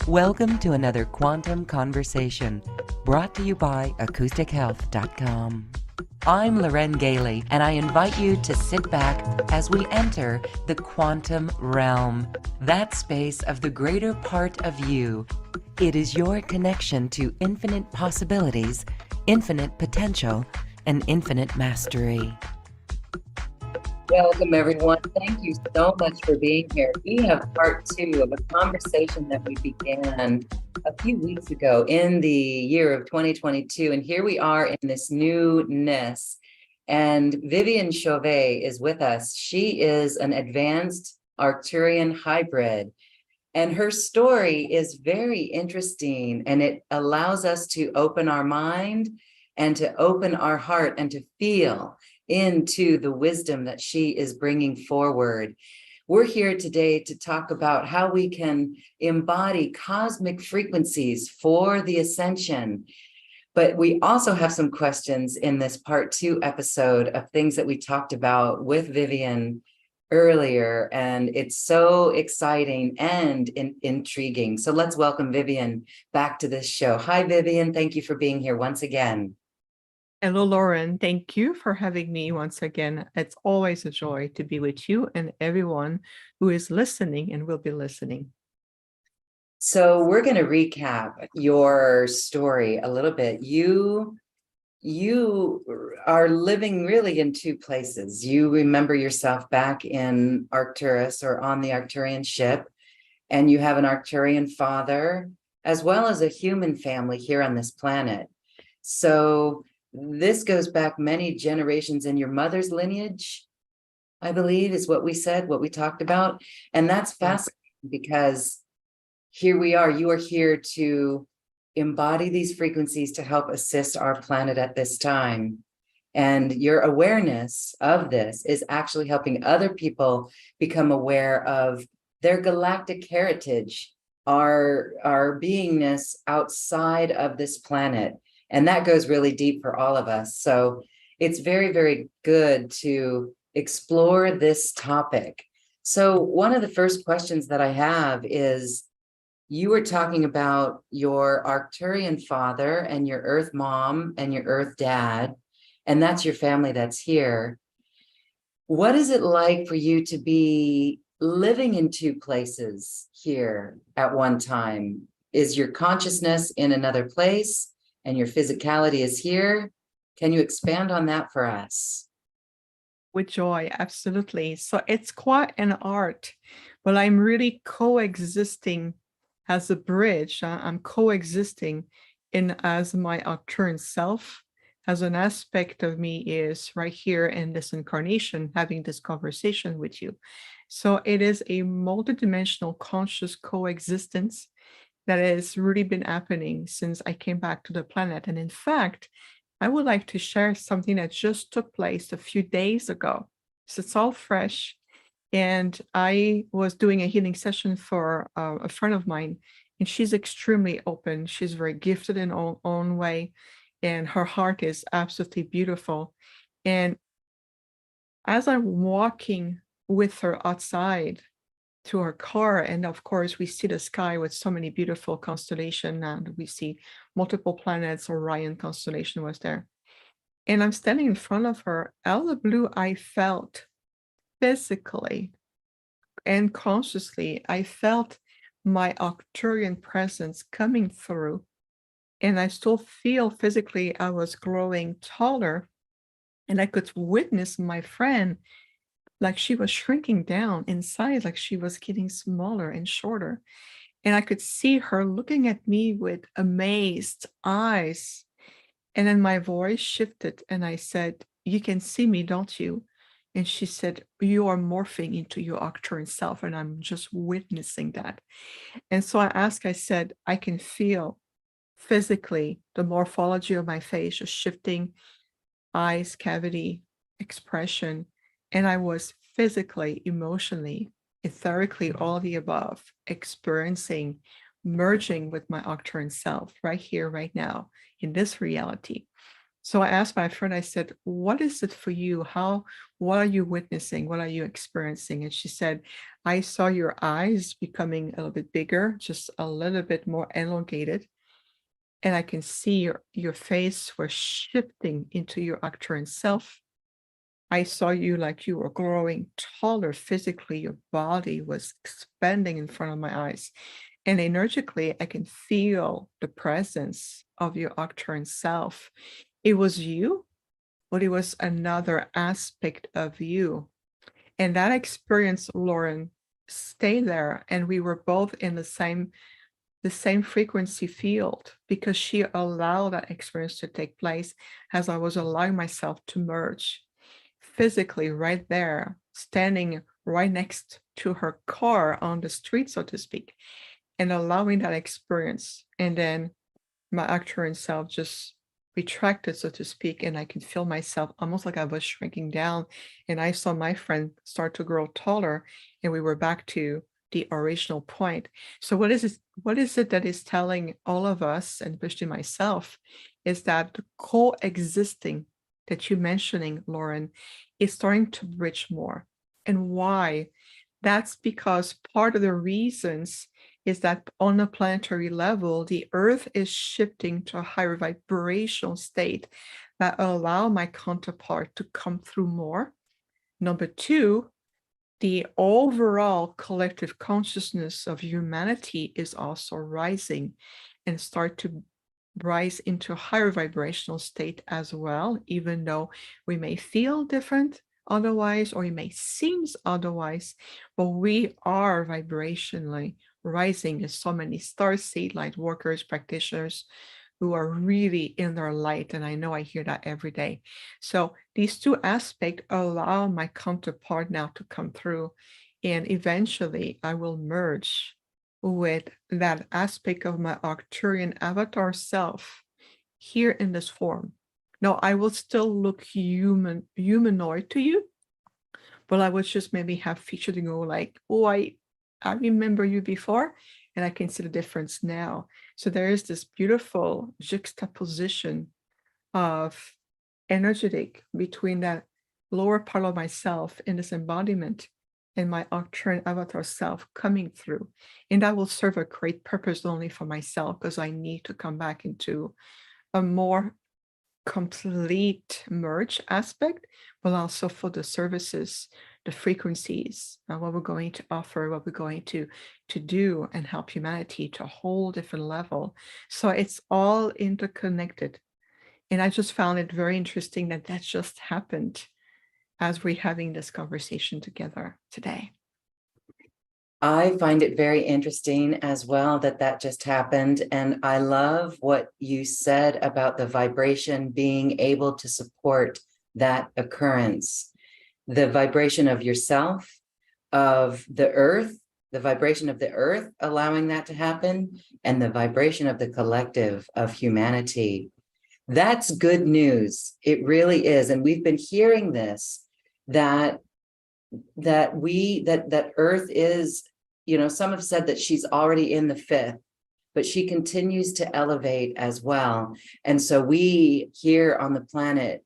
Welcome to another Quantum Conversation, brought to you by AcousticHealth.com. I'm Loren Gailey, and I invite you to sit back as we enter the quantum realm, that space of the greater part of you. It is your connection to infinite possibilities, infinite potential, and infinite mastery. Welcome, everyone. Thank you so much for being here. We have part two of a conversation that we began a few weeks ago in the year of 2022. And here we are in this newness. And Viviane Chauvet is with us. She is an advanced Arcturian hybrid. And her story is very interesting, and it allows us to open our mind and to open our heart and to feel into the wisdom that she is bringing forward. We're here today to talk about how we can embody cosmic frequencies for the ascension. But we also have some questions in this part two episode of things that we talked about with Viviane earlier, and it's so exciting and intriguing. So let's welcome Viviane back to this show. Hi, Viviane. Thank you for being here once again. Hello, Lauren. Thank you for having me once again. It's always a joy to be with you and everyone who is listening and will be listening. So we're going to recap your story a little bit. You are living really in two places. You remember yourself back in Arcturus or on the Arcturian ship, and you have an Arcturian father as well as a human family here on this planet. So this goes back many generations in your mother's lineage, I believe, is what we said, what we talked about. And that's fascinating because here we are, you are here to embody these frequencies to help assist our planet at this time. And your awareness of this is actually helping other people become aware of their galactic heritage, our beingness outside of this planet. And that goes really deep for all of us. So it's very, very good to explore this topic. So one of the first questions that I have is, you were talking about your Arcturian father and your Earth mom and your Earth dad, and that's your family that's here. What is it like for you to be living in two places here at one time? Is your consciousness in another place and your physicality is here? Can you expand on that for us? With joy, absolutely. So it's quite an art, but I'm really coexisting as a bridge. I'm coexisting in as my Arcturian self, as an aspect of me is right here in this incarnation, having this conversation with you. So it is a multidimensional conscious coexistence that has really been happening since I came back to the planet. And in fact, I would like to share something that just took place a few days ago. So it's all fresh. And I was doing a healing session for a friend of mine, and she's extremely open. She's very gifted in her own way, and her heart is absolutely beautiful. And as I'm walking with her outside to her car, and of course we see the sky with so many beautiful constellations, and we see multiple planets. Orion constellation was there, and I'm standing in front of her. Out of the blue, I felt physically and consciously, I felt my Arcturian presence coming through, and I still feel physically I was growing taller, and I could witness my friend like she was shrinking down in size, like she was getting smaller and shorter. And I could see her looking at me with amazed eyes. And then my voice shifted and I said, "You can see me, don't you?" And she said, "You are morphing into your Arcturian self." And I'm just witnessing that. And so I said, "I can feel physically the morphology of my face just shifting, eyes, cavity, expression. And I was physically, emotionally, etherically, all the above, experiencing, merging with my Arcturian self right here, right now, in this reality." So I asked my friend, I said, what is it for you? What are you witnessing? What are you experiencing? And she said, I saw your eyes becoming a little bit bigger, just a little bit more elongated. And I can see your face was shifting into your Arcturian self. I saw you like you were growing taller physically. Your body was expanding in front of my eyes. And energetically, I can feel the presence of your Arcturian self. It was you, but it was another aspect of you. And that experience, Lauren, stayed there. And we were both in the same frequency field because she allowed that experience to take place as I was allowing myself to merge physically right there, standing right next to her car on the street, so to speak, and allowing that experience. And then my Arcturian self just retracted, so to speak, and I could feel myself almost like I was shrinking down. And I saw my friend start to grow taller, and we were back to the original point. So what is it that is telling all of us, and especially myself, is that the coexisting that you're mentioning, Lauren, is starting to bridge more. And why? That's because part of the reasons is that on a planetary level, the Earth is shifting to a higher vibrational state that allow my counterpart to come through more. Number two, the overall collective consciousness of humanity is also rising and start to rise into a higher vibrational state as well, even though we may feel different otherwise, or it may seem otherwise, but we are vibrationally rising as so many starseed light workers, practitioners who are really in their light. And I know I hear that every day. So these two aspects allow my counterpart now to come through. And eventually I will merge with that aspect of my Arcturian avatar self here in this form. Now I will still look humanoid to you, but I would just maybe have featured to go like, oh, I remember you before, and I can see the difference now. So there is this beautiful juxtaposition of energetic between that lower part of myself in this embodiment and my Arcturian avatar self coming through. And that will serve a great purpose not only for myself, because I need to come back into a more complete merge aspect, but also for the services, the frequencies, what we're going to offer, what we're going to do and help humanity to a whole different level. So it's all interconnected. And I just found it very interesting that that just happened as we're having this conversation together today. I find it very interesting as well that that just happened. And I love what you said about the vibration being able to support that occurrence. The vibration of yourself, of the earth, the vibration of the earth, allowing that to happen, and the vibration of the collective of humanity. That's good news. It really is. And we've been hearing this, that that Earth is, some have said that she's already in the fifth, but she continues to elevate as well. And so we here on the planet,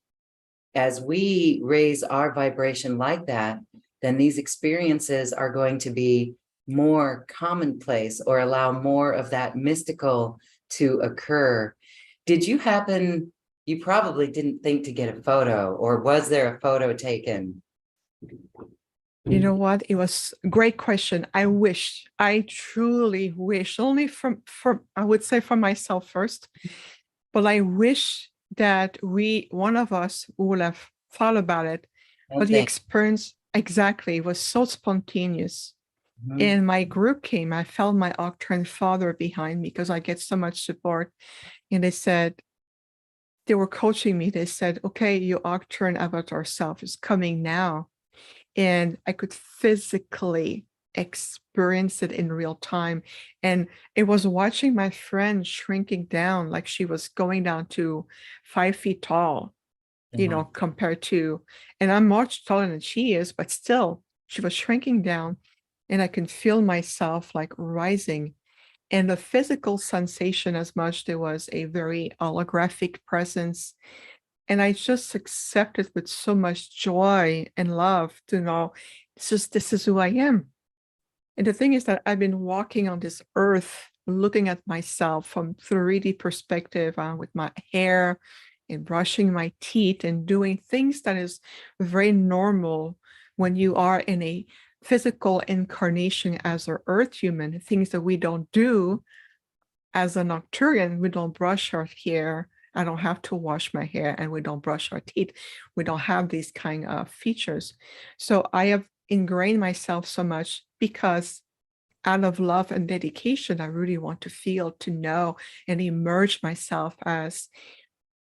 as we raise our vibration like that, then these experiences are going to be more commonplace or allow more of that mystical to occur. You probably didn't think to get a photo, or was there a photo taken? You know what? It was a great question. I truly wish, only from I would say for myself first, but I wish that one of us would have thought about it. But the experience exactly was so spontaneous. Mhm. And my group came, I felt my Arcturian father behind me because I get so much support. And they were coaching me. They said, okay, your Arcturian avatar self is coming now. And I could physically experience it in real time. And it was watching my friend shrinking down, like she was going down to 5 feet tall, compared to, and I'm much taller than she is, but still she was shrinking down, and I can feel myself like rising. And the physical sensation, as much there was a very holographic presence, And I just accept it with so much joy and love to know this is who I am. And the thing is that I've been walking on this earth, looking at myself from 3D perspective, with my hair and brushing my teeth and doing things that is very normal when you are in a physical incarnation as an earth human, things that we don't do as an Arcturian. We don't brush our hair. I don't have to wash my hair, and we don't brush our teeth. We don't have these kind of features. So I have ingrained myself so much because out of love and dedication, I really want to feel, to know, and emerge myself as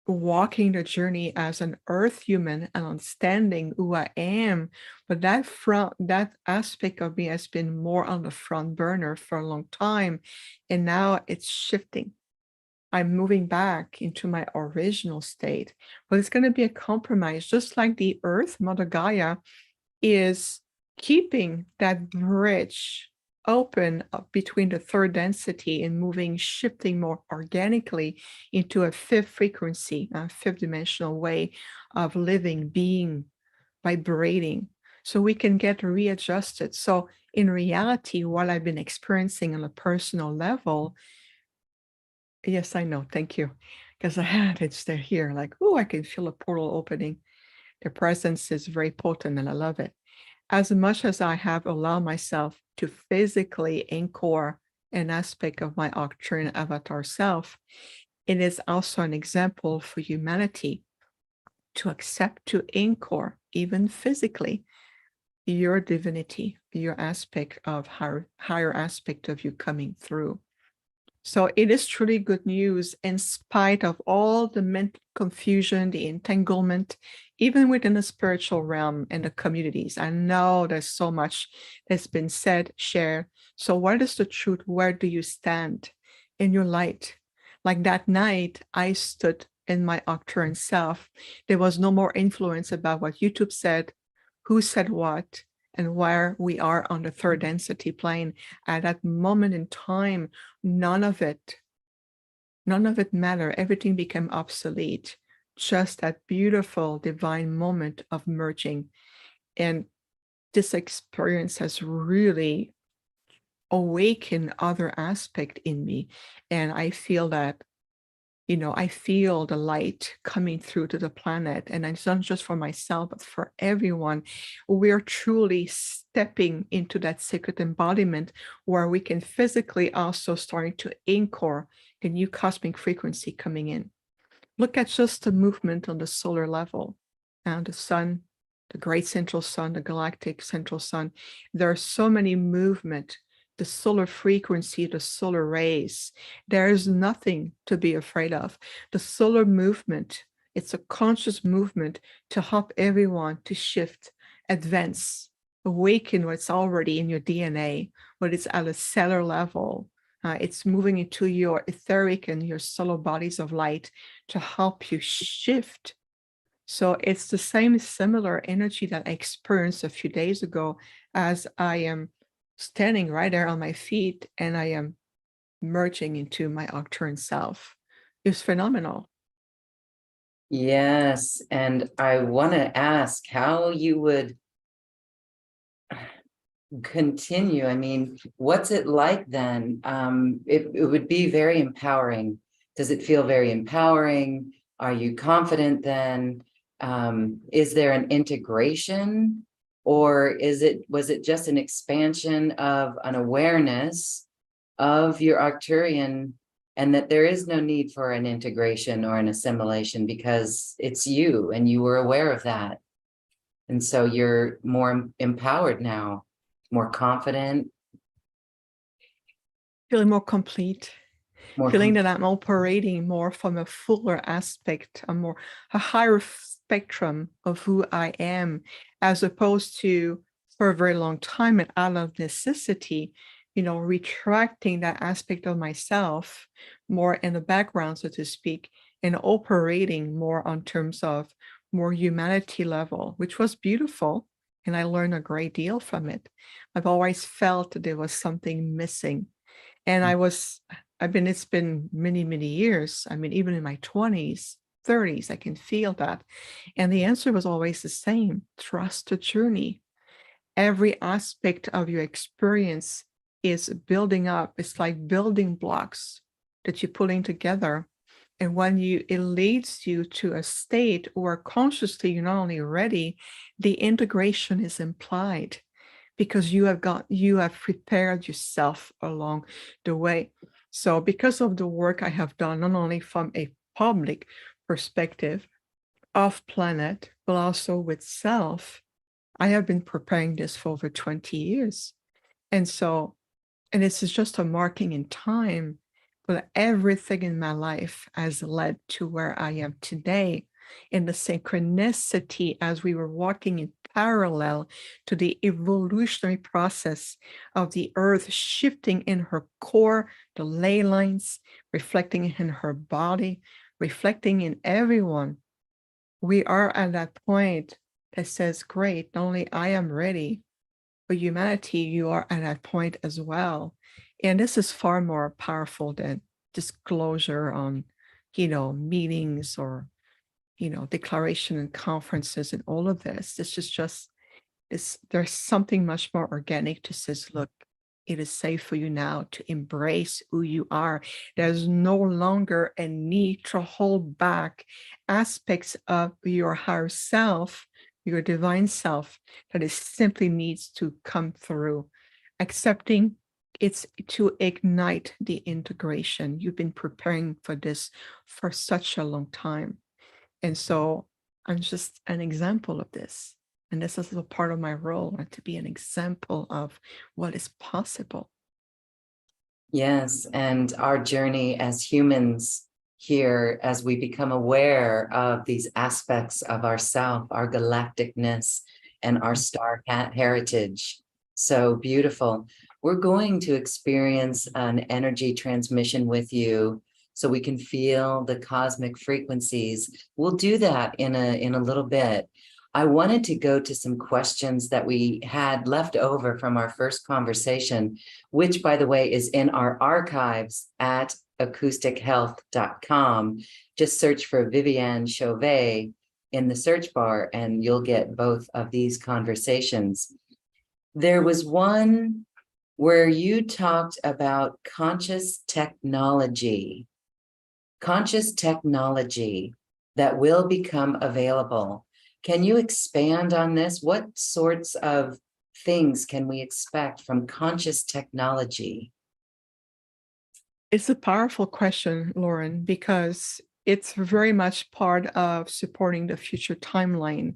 walking the journey as an earth human and understanding who I am. But that aspect of me has been more on the front burner for a long time. And now it's shifting. I'm moving back into my original state, but it's going to be a compromise, just like the earth, Mother Gaia is keeping that bridge open between the third density and shifting more organically into a fifth frequency, a fifth dimensional way of living, being, vibrating, so we can get readjusted. So in reality, what I've been experiencing on a personal level, yes, I know, thank you, because I had it still here, like, oh, I can feel a portal opening. The presence is very potent and I love it. As much as I have allowed myself to physically anchor an aspect of my Arcturian avatar self, it is also an example for humanity to accept, to anchor, even physically, your divinity, your aspect of higher aspect of you coming through. So it is truly good news in spite of all the mental confusion, the entanglement, even within the spiritual realm and the communities. I know there's so much that's been said, shared. So what is the truth? Where do you stand in your light? Like that night, I stood in my Arcturian self. There was no more influence about what YouTube said, who said what, and where we are on the third density plane. At that moment in time, none of it mattered. Everything became obsolete. Just that beautiful divine moment of merging. And this experience has really awakened other aspect in me. And I feel that, I feel the light coming through to the planet, and it's not just for myself, but for everyone. We're truly stepping into that sacred embodiment where we can physically also starting to anchor the new cosmic frequency coming in. Look at just the movement on the solar level and the sun, the great central sun, the galactic central sun. There are so many movement, the solar frequency, the solar rays. There is nothing to be afraid of. The solar movement, it's a conscious movement to help everyone to shift, advance, awaken what's already in your DNA, what is at a cellular level. It's moving into your etheric and your solar bodies of light to help you shift. So it's the same similar energy that I experienced a few days ago as I am standing right there on my feet and I am merging into my Arcturian self. It's phenomenal. Yes, and I want to ask how you would continue. I mean, what's it like then? It would be very empowering. Does it feel very empowering? Are you confident then? Is there an integration, or was it just an expansion of an awareness of your Arcturian, and that there is no need for an integration or an assimilation because it's you and you were aware of that? And so you're more empowered now, more confident, Feeling more complete, more feeling that I'm operating more from a fuller aspect, a higher spectrum of who I am, as opposed to for a very long time and out of necessity, retracting that aspect of myself more in the background, so to speak, and operating more on terms of more humanity level, which was beautiful. And I learned a great deal from it. I've always felt that there was something missing. And it's been many, many years. I mean, even in my 20s, 30s. I can feel that. And the answer was always the same: trust the journey. Every aspect of your experience is building up. It's like building blocks that you're putting together. And when it leads you to a state where consciously you're not only ready, the integration is implied because you have prepared yourself along the way. So because of the work I have done, not only from a public perspective of planet, but also with self, I have been preparing this for over 20 years. And so, and this is just a marking in time, but everything in my life has led to where I am today, in the synchronicity as we were walking in parallel to the evolutionary process of the earth shifting in her core, the ley lines, reflecting in her body, reflecting in everyone. We are at that point that says, great, not only I am ready, but humanity, you are at that point as well. And this is far more powerful than disclosure on, meetings or, declaration and conferences and all of this. This is just this, there's something much more organic to says, look, it is safe for you now to embrace who you are. There's no longer a need to hold back aspects of your higher self, your divine self, that it simply needs to come through. Accepting it's to ignite the integration. You've been preparing for this for such a long time. And so I'm just an example of this. And this is a part of my role, and to be an example of what is possible. Yes, and our journey as humans here, as we become aware of these aspects of ourself, our galacticness, and our star heritage. So beautiful. We're going to experience an energy transmission with you so we can feel the cosmic frequencies. We'll do that in a little bit. I wanted to go to some questions that we had left over from our first conversation, which, by the way, is in our archives at acoustichealth.com. Just search for Viviane Chauvet in the search bar, and you'll get both of these conversations. There was one where you talked about conscious technology that will become available. Can you expand on this? What sorts of things can we expect from conscious technology? It's a powerful question, Lauren, because it's very much part of supporting the future timeline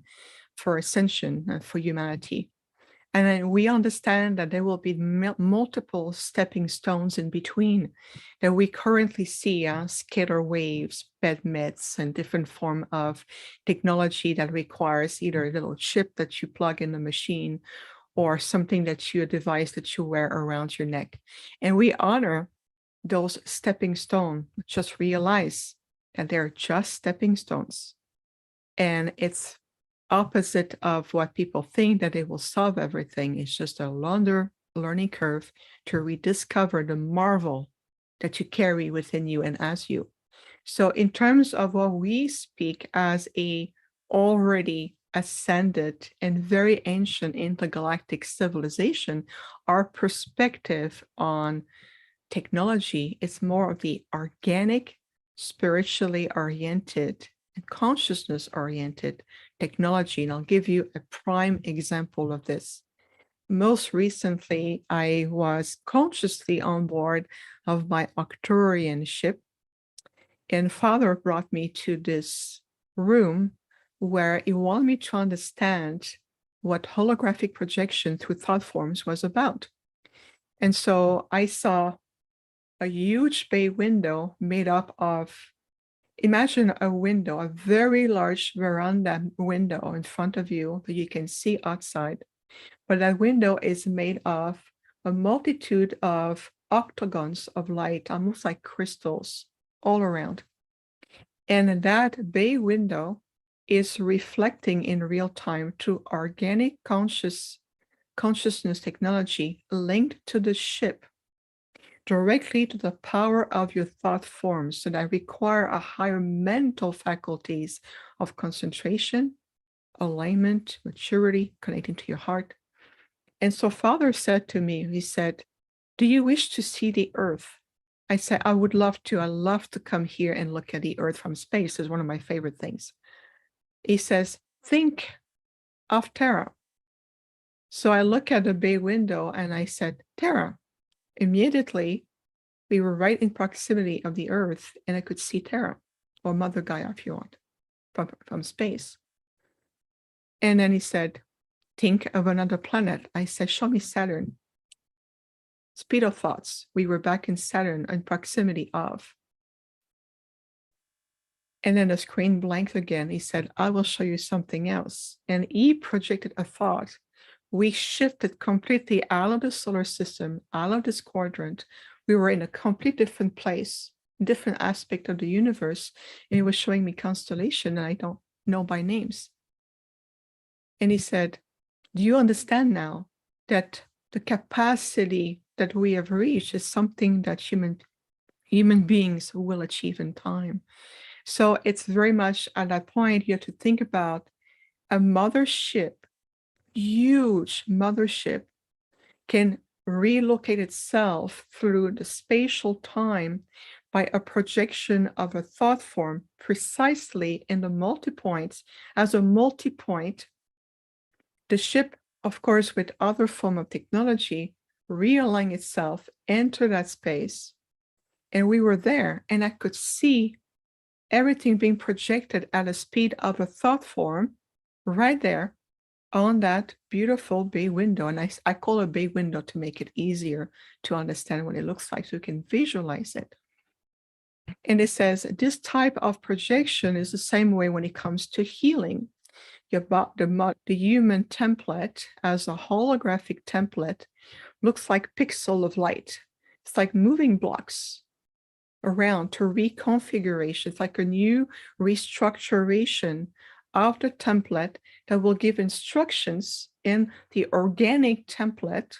for Ascension and for humanity. And then we understand that there will be multiple stepping stones in between that we currently see scalar waves, bed meds, and different form of technology that requires either a little chip that you plug in the machine or something that a device that you wear around your neck. And we honor those stepping stones. Just realize that they're just stepping stones. And it's opposite of what people think, that they will solve everything. It's just a longer learning curve to rediscover the marvel that you carry within you and as you. So in terms of what we speak as a already ascended and very ancient intergalactic civilization, our perspective on technology is more of the organic, spiritually oriented, and consciousness oriented technology. And I'll give you a prime example of this. Most recently, I was consciously on board of my Arcturian ship, and Father brought me to this room where he wanted me to understand what holographic projection through thought forms was about. And so I saw a huge bay window made up of, imagine a window, a very large veranda window in front of you that you can see outside. But that window is made of a multitude of octagons of light, almost like crystals, all around. And that bay window is reflecting in real time to organic consciousness technology linked to the ship directly to the power of your thought forms, so that require a higher mental faculties of concentration, alignment, maturity, connecting to your heart. And so Father said to me, he said, do you wish to see the earth? I said, I would love to. I love to come here and look at the earth from space. It's one of my favorite things. He says, think of Terra. So I look at the bay window and I said, Terra. Immediately, we were right in proximity of the earth and I could see Terra, or Mother Gaia if you want, from space. And then he said, think of another planet. I said, show me Saturn. Speed of thoughts. We were back in Saturn in proximity of. And then the screen blanked again. He said, I will show you something else. And he projected a thought. We shifted completely out of the solar system, out of this quadrant. We were in a complete different place, different aspect of the universe. And he was showing me constellation and I don't know by names. And he said, do you understand now that the capacity that we have reached is something that human beings will achieve in time? So it's very much at that point you have to think about a mothership, huge mothership, can relocate itself through the spatial time by a projection of a thought form precisely in the multipoints. As a multipoint, the ship, of course, with other form of technology, realign itself, enter that space. And we were there, and I could see everything being projected at a speed of a thought form right there on that beautiful bay window. And I call it a bay window to make it easier to understand what it looks like so you can visualize it. And it says this type of projection is the same way when it comes to healing. The human template as a holographic template looks like pixel of light. It's like moving blocks around to reconfiguration. It's like a new restructuration of the template that will give instructions in the organic template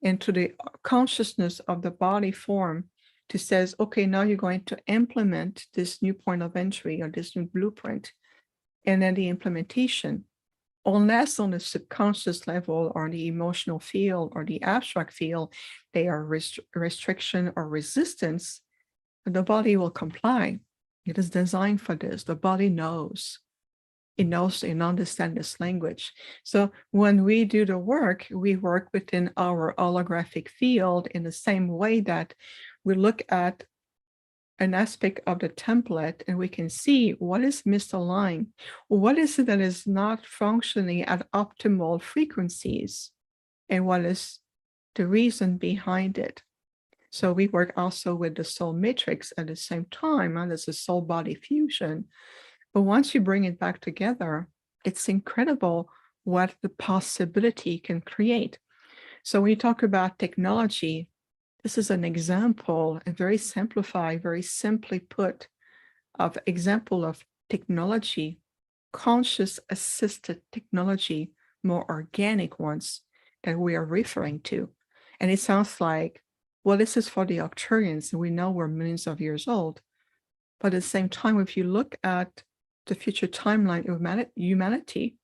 into the consciousness of the body form to says, okay, now you're going to implement this new point of entry or this new blueprint. And then the implementation, unless on the subconscious level or the emotional field or the abstract field, they are restriction or resistance, the body will comply. It is designed for this. The body knows. It knows and understands this language. So when we do the work, we work within our holographic field in the same way that we look at an aspect of the template and we can see what is misaligned, what is it that is not functioning at optimal frequencies, and what is the reason behind it. So we work also with the soul matrix at the same time, and there's a soul body fusion. But once you bring it back together, it's incredible what the possibility can create. So when you talk about technology, this is an example, a very simplified, very simply put, of example of technology, conscious assisted technology, more organic ones that we are referring to. And it sounds like, well, this is for the Arcturians, and we know we're millions of years old. But at the same time, if you look at the future timeline of humanity,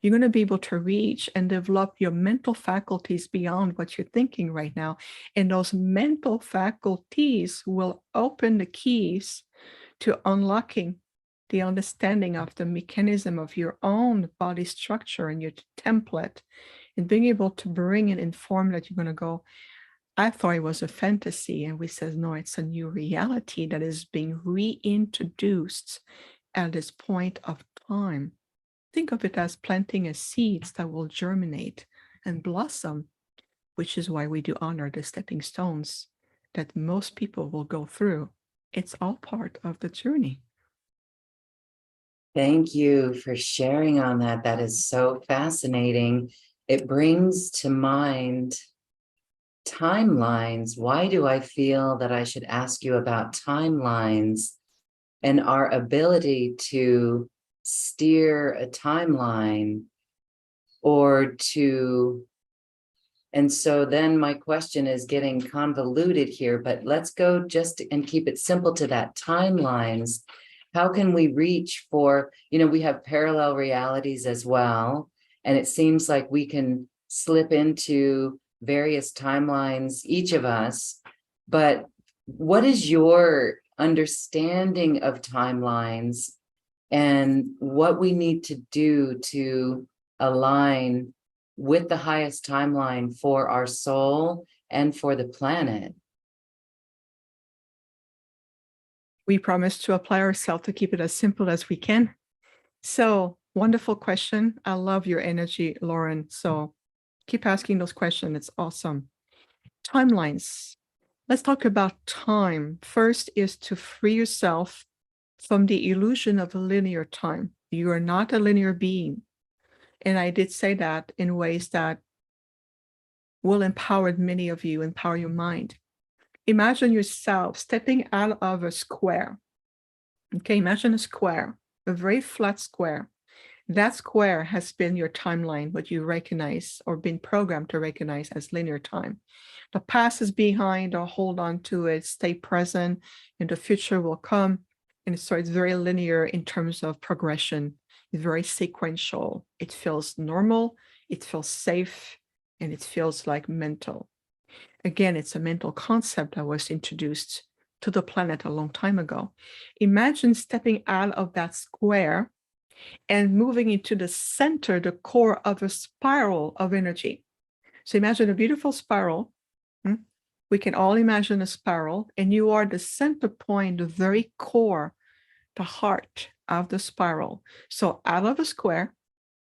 you're going to be able to reach and develop your mental faculties beyond what you're thinking right now. And those mental faculties will open the keys to unlocking the understanding of the mechanism of your own body structure and your template, and being able to bring it in form that you're going to go, I thought it was a fantasy. And we says, no, it's a new reality that is being reintroduced at this point of time. Think of it as planting a seeds that will germinate and blossom, which is why we do honor the stepping stones that most people will go through. It's all part of the journey. Thank you for sharing on that. That is so fascinating. It brings to mind timelines. Why do I feel that I should ask you about timelines and our ability to steer a timeline or to And so then my question is getting convoluted here, but let's go just and keep it simple to that timelines. How can we reach for, we have parallel realities as well. And it seems like we can slip into various timelines, each of us. But what is your understanding of timelines and what we need to do to align with the highest timeline for our soul and for the planet? We promise to apply ourselves to keep it as simple as we can. So, wonderful question. I love your energy, Lauren. So keep asking those questions. It's awesome. Timelines. Let's talk about time. First is to free yourself from the illusion of a linear time. You are not a linear being. And I did say that in ways that will empower many of you, empower your mind. Imagine yourself stepping out of a square. Okay, imagine a square, a very flat square. That square has been your timeline, what you recognize or been programmed to recognize as linear time. The past is behind, or hold on to it, stay present, and the future will come. And so it's very linear in terms of progression. It's very sequential. It feels normal, it feels safe, and it feels like mental. Again, it's a mental concept that was introduced to the planet a long time ago. Imagine stepping out of that square and moving into the center, the core of a spiral of energy. So imagine a beautiful spiral. We can all imagine a spiral, and you are the center point, the very core, the heart of the spiral. So out of a square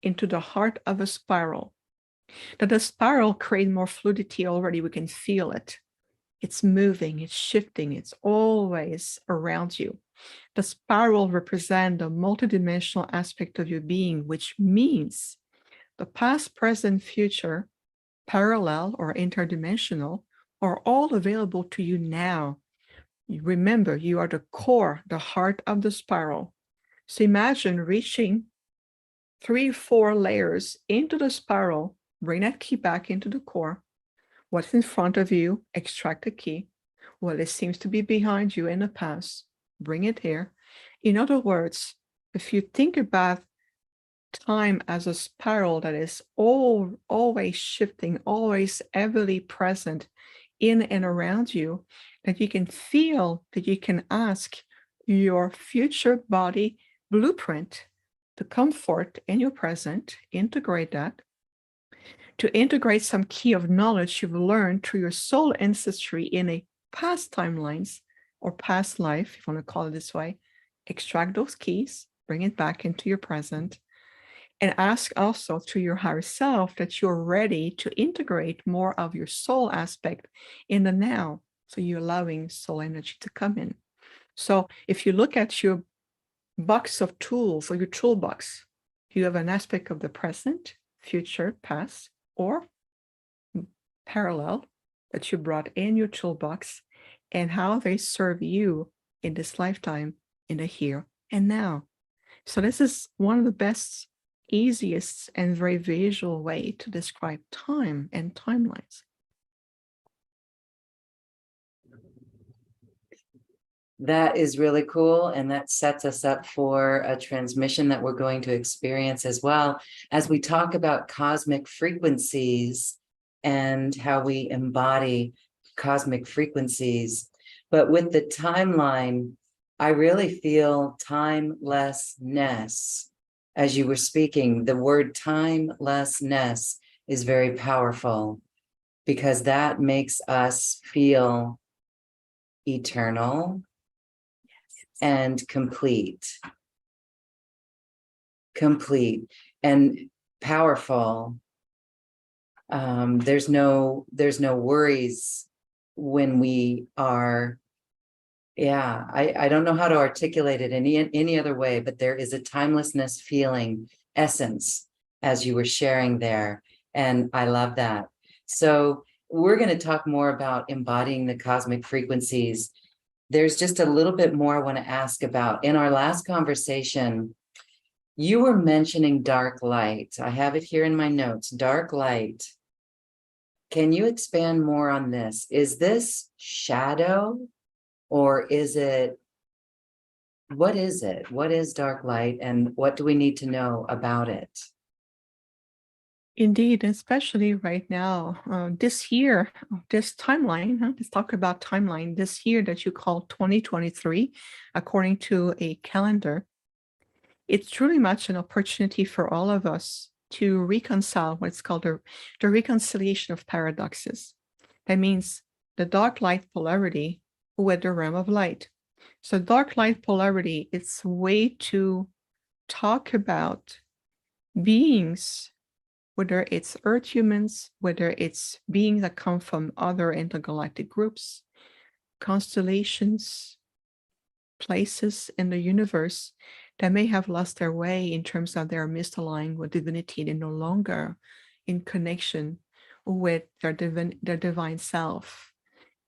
into the heart of a spiral. Now the spiral creates more fluidity already. We can feel it. It's moving, it's shifting, it's always around you. The spiral represents the multidimensional aspect of your being, which means the past, present, future, parallel or interdimensional, are all available to you now. Remember, you are the core, the heart of the spiral. So imagine reaching 3-4 layers into the spiral, bring that key back into the core. What's in front of you, extract the key. What it seems to be behind you in the past, bring it here. In other words, if you think about time as a spiral that is always shifting, always heavily present in and around you, that you can feel, that you can ask your future body blueprint to comfort in your present, integrate that, to integrate some key of knowledge you've learned through your soul ancestry in a past timelines or past life, if you want to call it this way. Extract those keys, bring it back into your present, and ask also to your higher self that you're ready to integrate more of your soul aspect in the now. So you're allowing soul energy to come in. So if you look at your box of tools or your toolbox, you have an aspect of the present, future, past, or parallel that you brought in your toolbox, and how they serve you in this lifetime, in the here and now. So this is one of the best, easiest, and very visual way to describe time and timelines. That is really cool. And that sets us up for a transmission that we're going to experience as well as we talk about cosmic frequencies and how we embody cosmic frequencies. But with the timeline, I really feel timelessness. As you were speaking, the word timelessness is very powerful because that makes us feel eternal and complete and powerful. There's no worries when we are, I don't know how to articulate it any other way, but there is a timelessness feeling, essence, as you were sharing there. And I love that. So we're going to talk more about embodying the cosmic frequencies. There's just a little bit more I want to ask about. In our last conversation, you were mentioning dark light. I have it here in my notes, dark light. Can you expand more on this? Is this shadow, or is it, what is it? What is dark light, and what do we need to know about it? Indeed, especially right now, this year, this timeline, let's talk about timeline, this year that you call 2023, according to a calendar, it's truly much an opportunity for all of us to reconcile what's called the reconciliation of paradoxes. That means the dark light polarity with the realm of light. So dark light polarity, it's a way to talk about beings, whether it's Earth humans, whether it's beings that come from other intergalactic groups, constellations, places in the universe that may have lost their way in terms of their misaligned with divinity. They're no longer in connection with their divine self.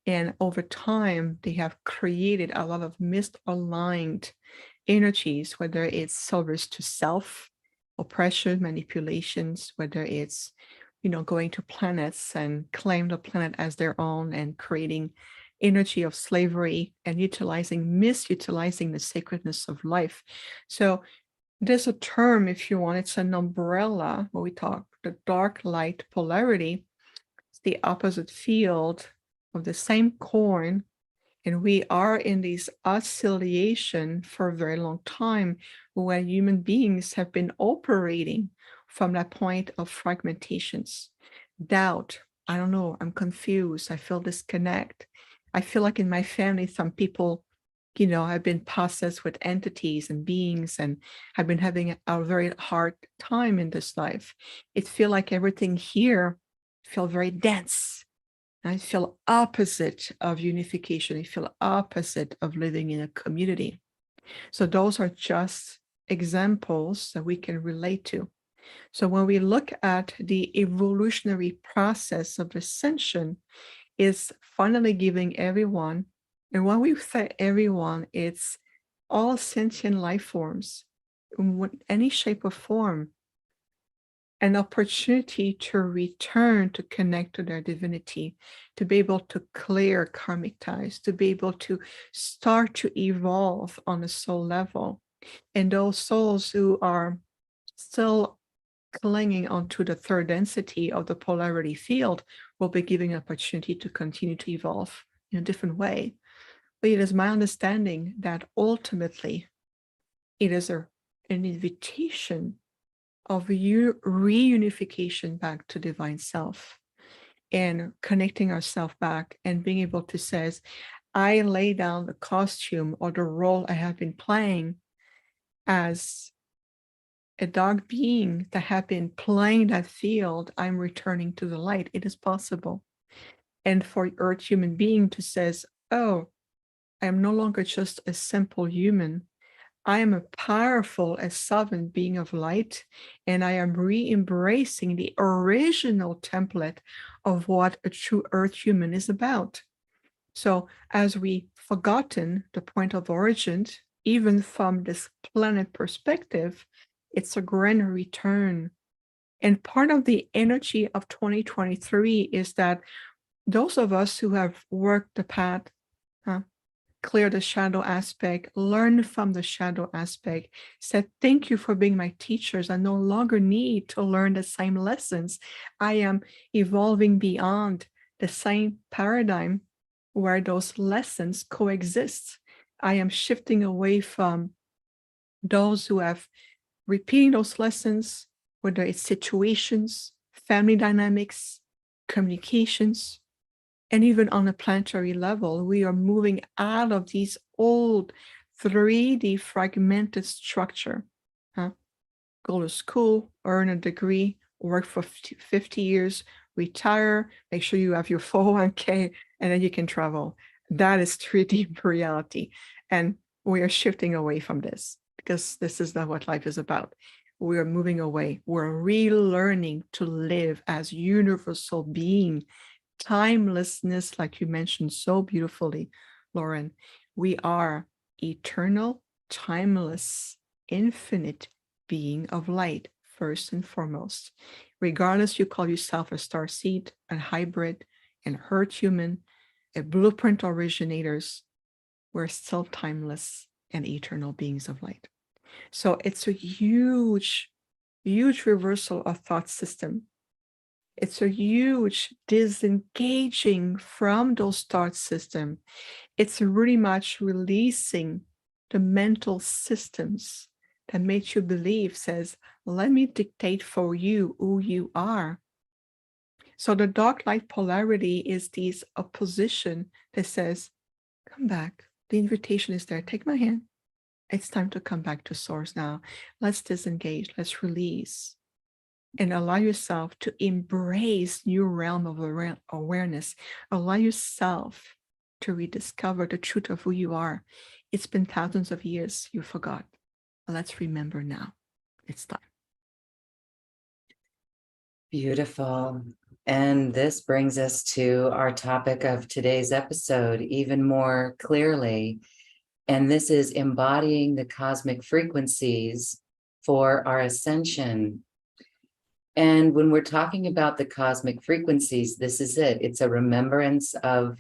And over time, they have created a lot of misaligned energies, whether it's service to self, oppression, manipulations, whether it's, going to planets and claim the planet as their own and creating energy of slavery and misutilizing the sacredness of life. So there's a term, if you want, it's an umbrella where we talk the dark light polarity. It's the opposite field of the same coin. And we are in this oscillation for a very long time where human beings have been operating from that point of fragmentations, doubt. I don't know, I'm confused. I feel disconnect. I feel like in my family, some people, have been possessed with entities and beings and have been having a very hard time in this life. It feels like everything here feels very dense. I feel opposite of unification. I feel opposite of living in a community. So those are just examples that we can relate to. So when we look at the evolutionary process of ascension, is finally giving everyone, and when we say everyone, it's all sentient life forms, in any shape or form, an opportunity to return to connect to their divinity, to be able to clear karmic ties, to be able to start to evolve on a soul level. And those souls who are still clinging onto the third density of the polarity field will be given an opportunity to continue to evolve in a different way. But it is my understanding that ultimately it is an invitation of reunification back to divine self and connecting ourselves back and being able to say, I lay down the costume or the role I have been playing as a dark being that have been playing that field. I'm returning to the light. It is possible. And for Earth human being to says, oh, I am no longer just a simple human. I am a powerful, a sovereign being of light, and I am re-embracing the original template of what a true Earth human is about. So as we forgotten the point of origin, even from this planet perspective, it's a grand return. And part of the energy of 2023 is that those of us who have worked the path, clear the shadow aspect, learn from the shadow aspect, said, thank you for being my teachers. I no longer need to learn the same lessons. I am evolving beyond the same paradigm where those lessons coexist. I am shifting away from those who have repeating those lessons, whether it's situations, family dynamics, communications, and even on a planetary level, we are moving out of these old 3D fragmented structure. Go to school, earn a degree, work for 50 years, retire, make sure you have your 401k, and then you can travel. That is 3D reality. And we are shifting away from this because this is not what life is about. We are moving away. We're relearning to live as universal being. Timelessness, like you mentioned so beautifully, Lauren. We are eternal, timeless, infinite being of light, first and foremost. regardless you call yourself a star seed, a hybrid, an earth human, a blueprint originators, we're still timeless and eternal beings of light. So it's a huge, huge reversal of thought system. It's a huge disengaging from those thought system. It's really much releasing the mental systems that makes you believe, says, let me dictate for you who you are. So the dark light polarity is this opposition that says, come back. The invitation is there. Take my hand. It's time to come back to source now. Let's disengage. Let's release and allow yourself to embrace new realm of awareness. Allow yourself to rediscover the truth of who you are. It's been thousands of years. You forgot. Let's remember now. It's time. Beautiful. And this brings us to our topic of today's episode even more clearly. And this is embodying the cosmic frequencies for our ascension. And when we're talking about the cosmic frequencies, this is it. It's a remembrance of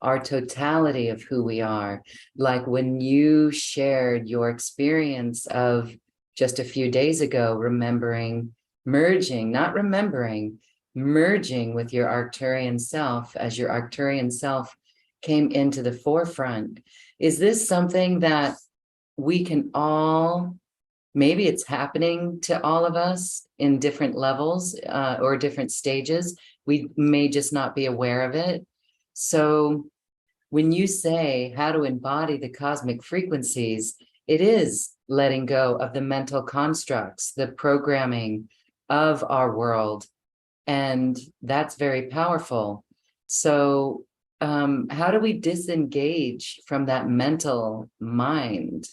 our totality of who we are. Like when you shared your experience of just a few days ago, remembering, merging, not remembering, merging with your Arcturian self as your Arcturian self came into the forefront. Is this something that we can all, maybe it's happening to all of us in different levels or different stages. We may just not be aware of it. So when you say how to embody the cosmic frequencies, it is letting go of the mental constructs, the programming of our world. And that's very powerful. So how do we disengage from that mental mind?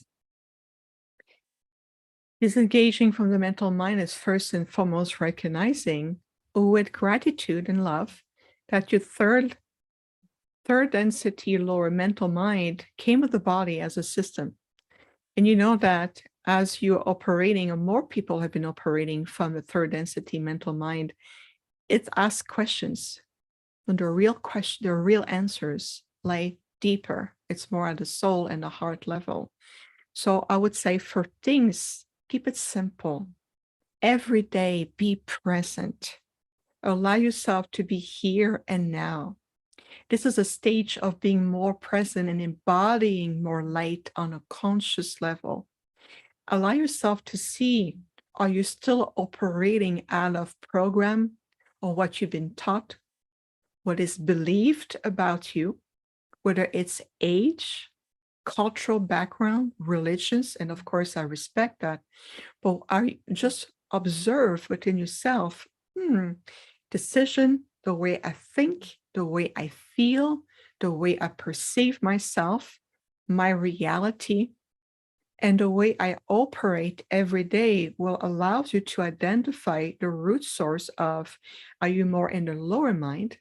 Disengaging from the mental mind is first and foremost recognizing with gratitude and love that your third density lower mental mind came with the body as a system. And you know that as you're operating, or more people have been operating from the third density mental mind, it asks questions. And the real answers lay deeper. It's more at the soul and the heart level. So I would say for things, keep it simple. Every day, be present. Allow yourself to be here and now. This is a stage of being more present and embodying more light on a conscious level. Allow yourself to see, are you still operating out of program or what you've been taught, what is believed about you, whether it's age, cultural background, religions, and of course I respect that, but I just observe within yourself, decision, the way I think, the way I feel, the way I perceive myself, my reality, and the way I operate every day will allow you to identify the root source of, are you more in the lower mind,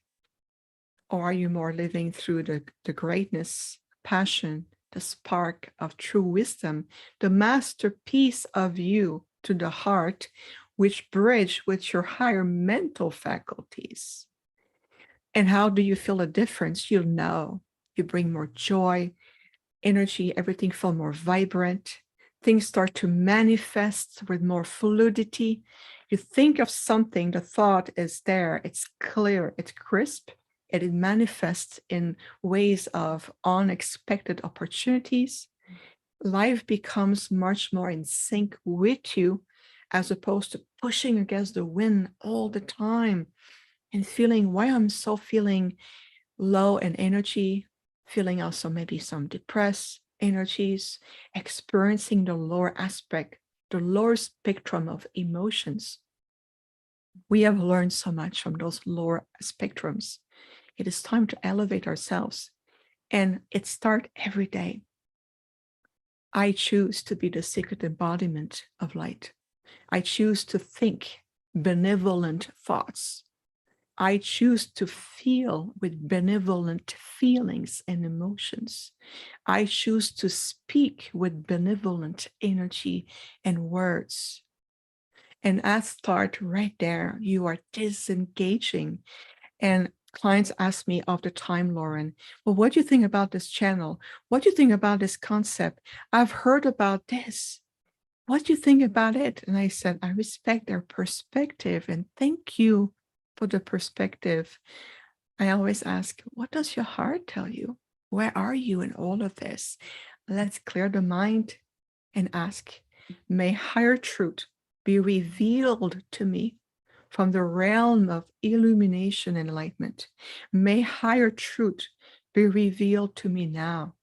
or are you more living through the greatness, passion, the spark of true wisdom, the masterpiece of you to the heart, which bridge with your higher mental faculties? And how do you feel a difference? You'll know. You bring more joy, energy, everything feel more vibrant. Things start to manifest with more fluidity. You think of something, the thought is there, it's clear, it's crisp, and it manifests in ways of unexpected opportunities. Life becomes much more in sync with you as opposed to pushing against the wind all the time and feeling why I'm so feeling low in energy, feeling also maybe some depressed energies, experiencing the lower aspect, the lower spectrum of emotions. We have learned so much from those lower spectrums. It is time to elevate ourselves, and it starts every day. I choose to be the secret embodiment of light. I choose to think benevolent thoughts. I choose to feel with benevolent feelings and emotions. I choose to speak with benevolent energy and words. And at start right there, you are disengaging. And clients ask me all the time, Lauren, well, what do you think about this channel? What do you think about this concept? I've heard about this. What do you think about it? And I said, I respect their perspective and thank you for the perspective. I always ask, what does your heart tell you? Where are you in all of this? Let's clear the mind and ask, may higher truth be revealed to me from the realm of illumination and enlightenment. May higher truth be revealed to me now.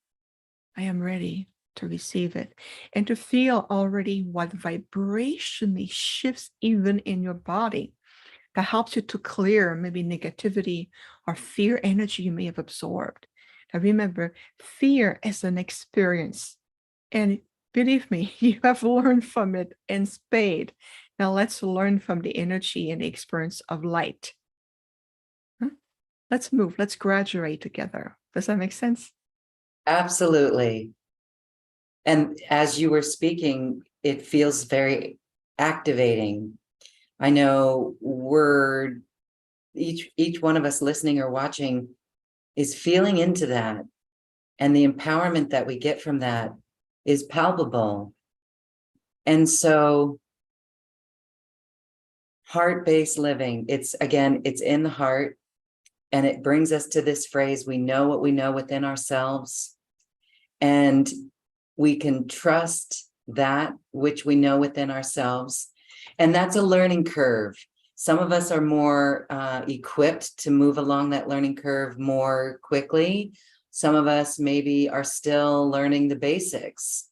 I am ready to receive it and to feel already what vibrationally shifts even in your body that helps you to clear maybe negativity or fear energy you may have absorbed. Now remember, fear is an experience. And believe me, you have learned from it in spade. Now let's learn from the energy and the experience of light. Huh? Let's move, let's graduate together. Does that make sense? Absolutely. And as you were speaking, it feels very activating. I know each one of us listening or watching is feeling into that. And the empowerment that we get from that is palpable. And so heart-based living, it's in the heart. And it brings us to this phrase, we know what we know within ourselves. And we can trust that which we know within ourselves. And that's a learning curve. Some of us are more equipped to move along that learning curve more quickly. Some of us maybe are still learning the basics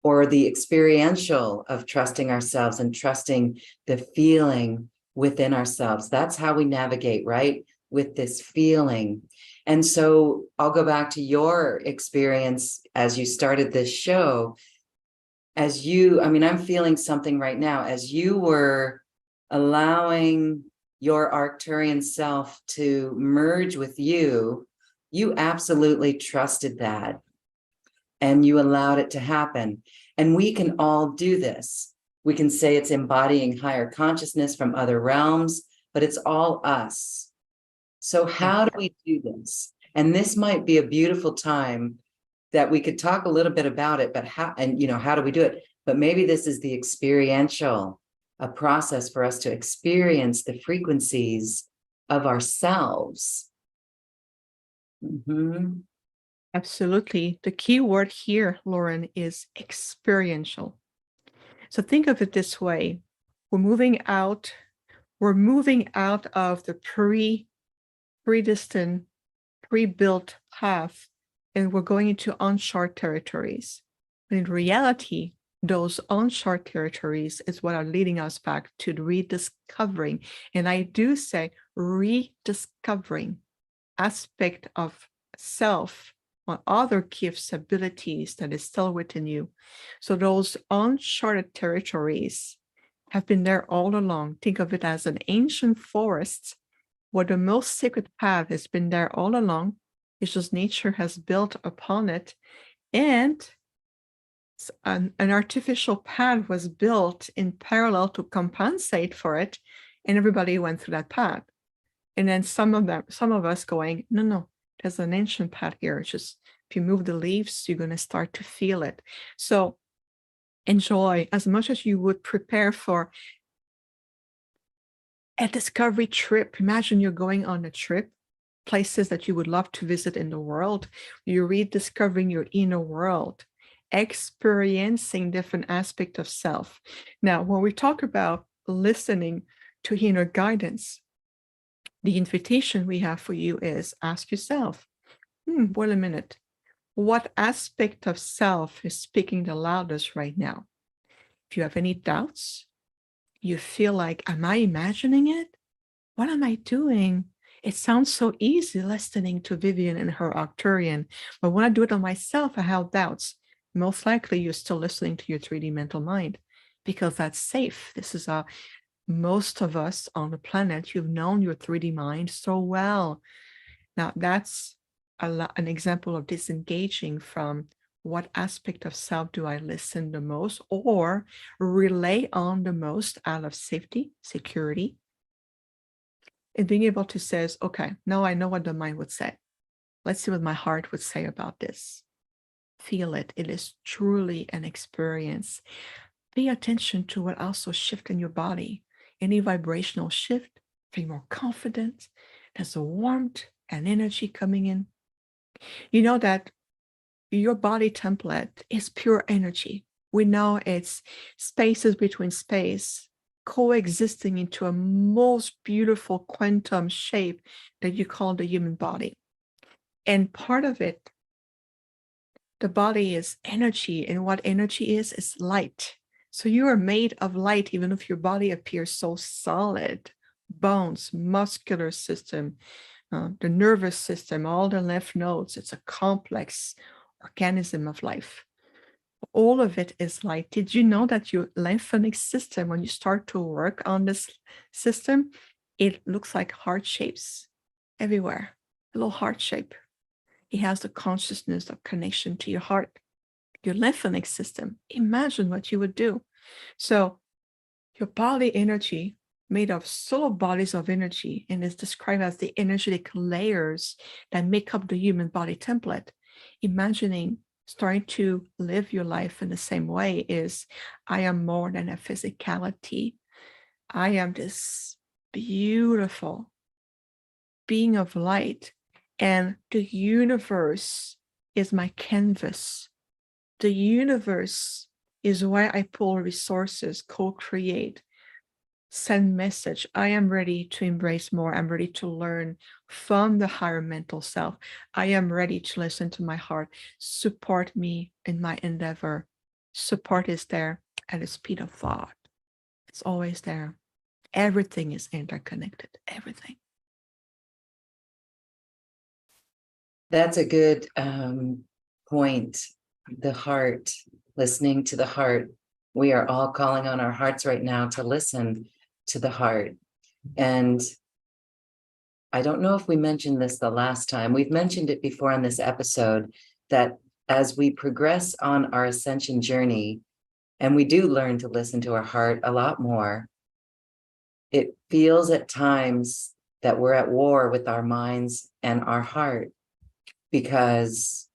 or the experiential of trusting ourselves and trusting the feeling within ourselves. That's how we navigate, right? With this feeling. And so I'll go back to your experience as you started this show. I'm feeling something right now as you were allowing your Arcturian self to merge with you, you absolutely trusted that and you allowed it to happen. And we can all do this. We can say it's embodying higher consciousness from other realms, but it's all us. So how do we do this? And this might be a beautiful time that we could talk a little bit about it, but how do we do it? But maybe this is the experiential, a process for us to experience the frequencies of ourselves. Mm-hmm. Absolutely. The key word here, Lauren, is experiential. So think of it this way. We're moving out of the predestined, pre-built path, and we're going into uncharted territories. But in reality, those uncharted territories is what are leading us back to the rediscovering. And I do say rediscovering aspect of self or other gifts, abilities that is still within you. So those uncharted territories have been there all along. Think of it as an ancient forest where the most sacred path has been there all along. It's just nature has built upon it. And an artificial path was built in parallel to compensate for it. And everybody went through that path. And then some of us going, no, there's an ancient path here. It's just if you move the leaves, you're going to start to feel it. So enjoy as much as you would prepare for a discovery trip. Imagine you're going on a trip, places that you would love to visit in the world. You're rediscovering your inner world, experiencing different aspects of self. Now, when we talk about listening to inner guidance, the invitation we have for you is ask yourself, wait a minute, what aspect of self is speaking the loudest right now? If you have any doubts, you feel like, am I imagining it? What am I doing? It sounds so easy listening to Viviane and her Arcturian, but when I do it on myself, I have doubts. Most likely you're still listening to your 3D mental mind because that's safe. This is most of us on the planet, you've known your 3D mind so well. Now that's an example of disengaging from what aspect of self do I listen the most or rely on the most out of safety, security, and being able to say, okay, now I know what the mind would say. Let's see what my heart would say about this. Feel it. It is truly an experience. Pay attention to what also shifts in your body. Any vibrational shift, feel more confident. There's a warmth and energy coming in. You know that your body template is pure energy. We know it's spaces between space coexisting into a most beautiful quantum shape that you call the human body. And part of it, the body is energy. And what energy is light. So you are made of light, even if your body appears so solid. Bones, muscular system, the nervous system, all the lymph nodes. It's a complex organism of life. All of it is light. Did you know that your lymphatic system, when you start to work on this system, it looks like heart shapes everywhere, a little heart shape. It has the consciousness of connection to your heart, your lymphatic system. Imagine what you would do. So your body energy made of solo bodies of energy and is described as the energetic layers that make up the human body template. Imagining starting to live your life in the same way is, I am more than a physicality. I am this beautiful being of light, and the universe is my canvas. The universe is where I pull resources, co-create, send message. I am ready to embrace more. I'm ready to learn from the higher mental self. I am ready to listen to my heart. Support me in my endeavor. Support is there at the speed of thought. It's always there. Everything is interconnected. Everything. That's a good point. The heart, listening to the heart. We are all calling on our hearts right now to listen to the heart. And I don't know if we mentioned this the last time. We've mentioned it before on this episode, that as we progress on our ascension journey, and we do learn to listen to our heart a lot more, it feels at times that we're at war with our minds and our heart, because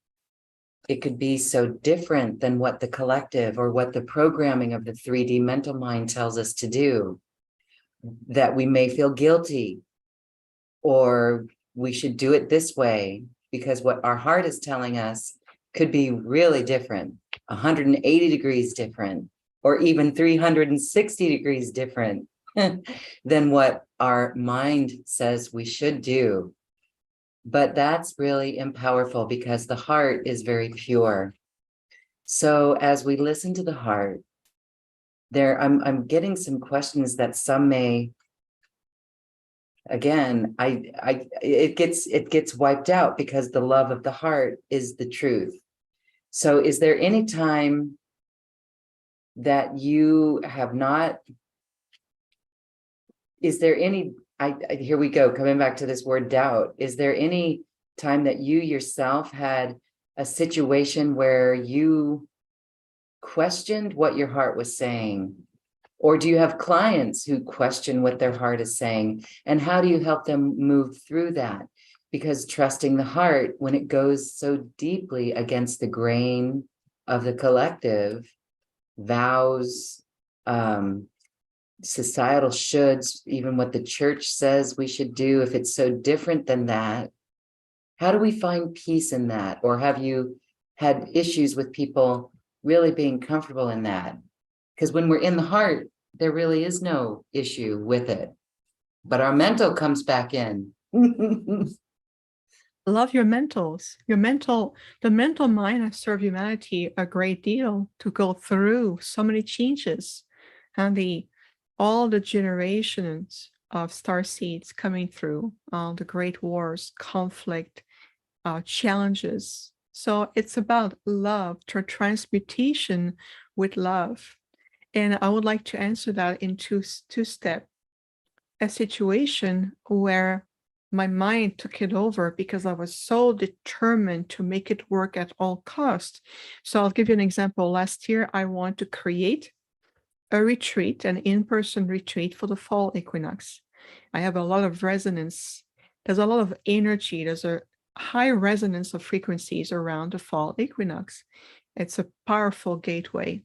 it could be so different than what the collective or what the programming of the 3D mental mind tells us to do, that we may feel guilty, or we should do it this way, because what our heart is telling us could be really different, 180 degrees different, or even 360 degrees different than what our mind says we should do. But that's really powerful because the heart is very pure. So as we listen to the heart, I'm getting some questions that some may, again, it gets wiped out because the love of the heart is the truth. So is there any time that you have not, is there any, here we go, coming back to this word doubt. Is there any time that you yourself had a situation where you questioned what your heart was saying? Or do you have clients who question what their heart is saying? And how do you help them move through that? Because trusting the heart, when it goes so deeply against the grain of the collective, vows, societal shoulds, even what the church says we should do, if it's so different than that, how do we find peace in that? Or have you had issues with people really being comfortable in that? Because when we're in the heart, there really is no issue with it, but our mental comes back in. Love your mentals. The mental mind has served humanity a great deal to go through so many changes, and all the generations of star seeds coming through, all the great wars, conflict, challenges. So it's about love, transmutation with love. And I would like to answer that in two steps. A situation where my mind took it over because I was so determined to make it work at all costs. So I'll give you an example. Last year, I want to create a retreat, an in-person retreat for the fall equinox. I have a lot of resonance. There's a lot of energy. There's a high resonance of frequencies around the fall equinox. It's a powerful gateway.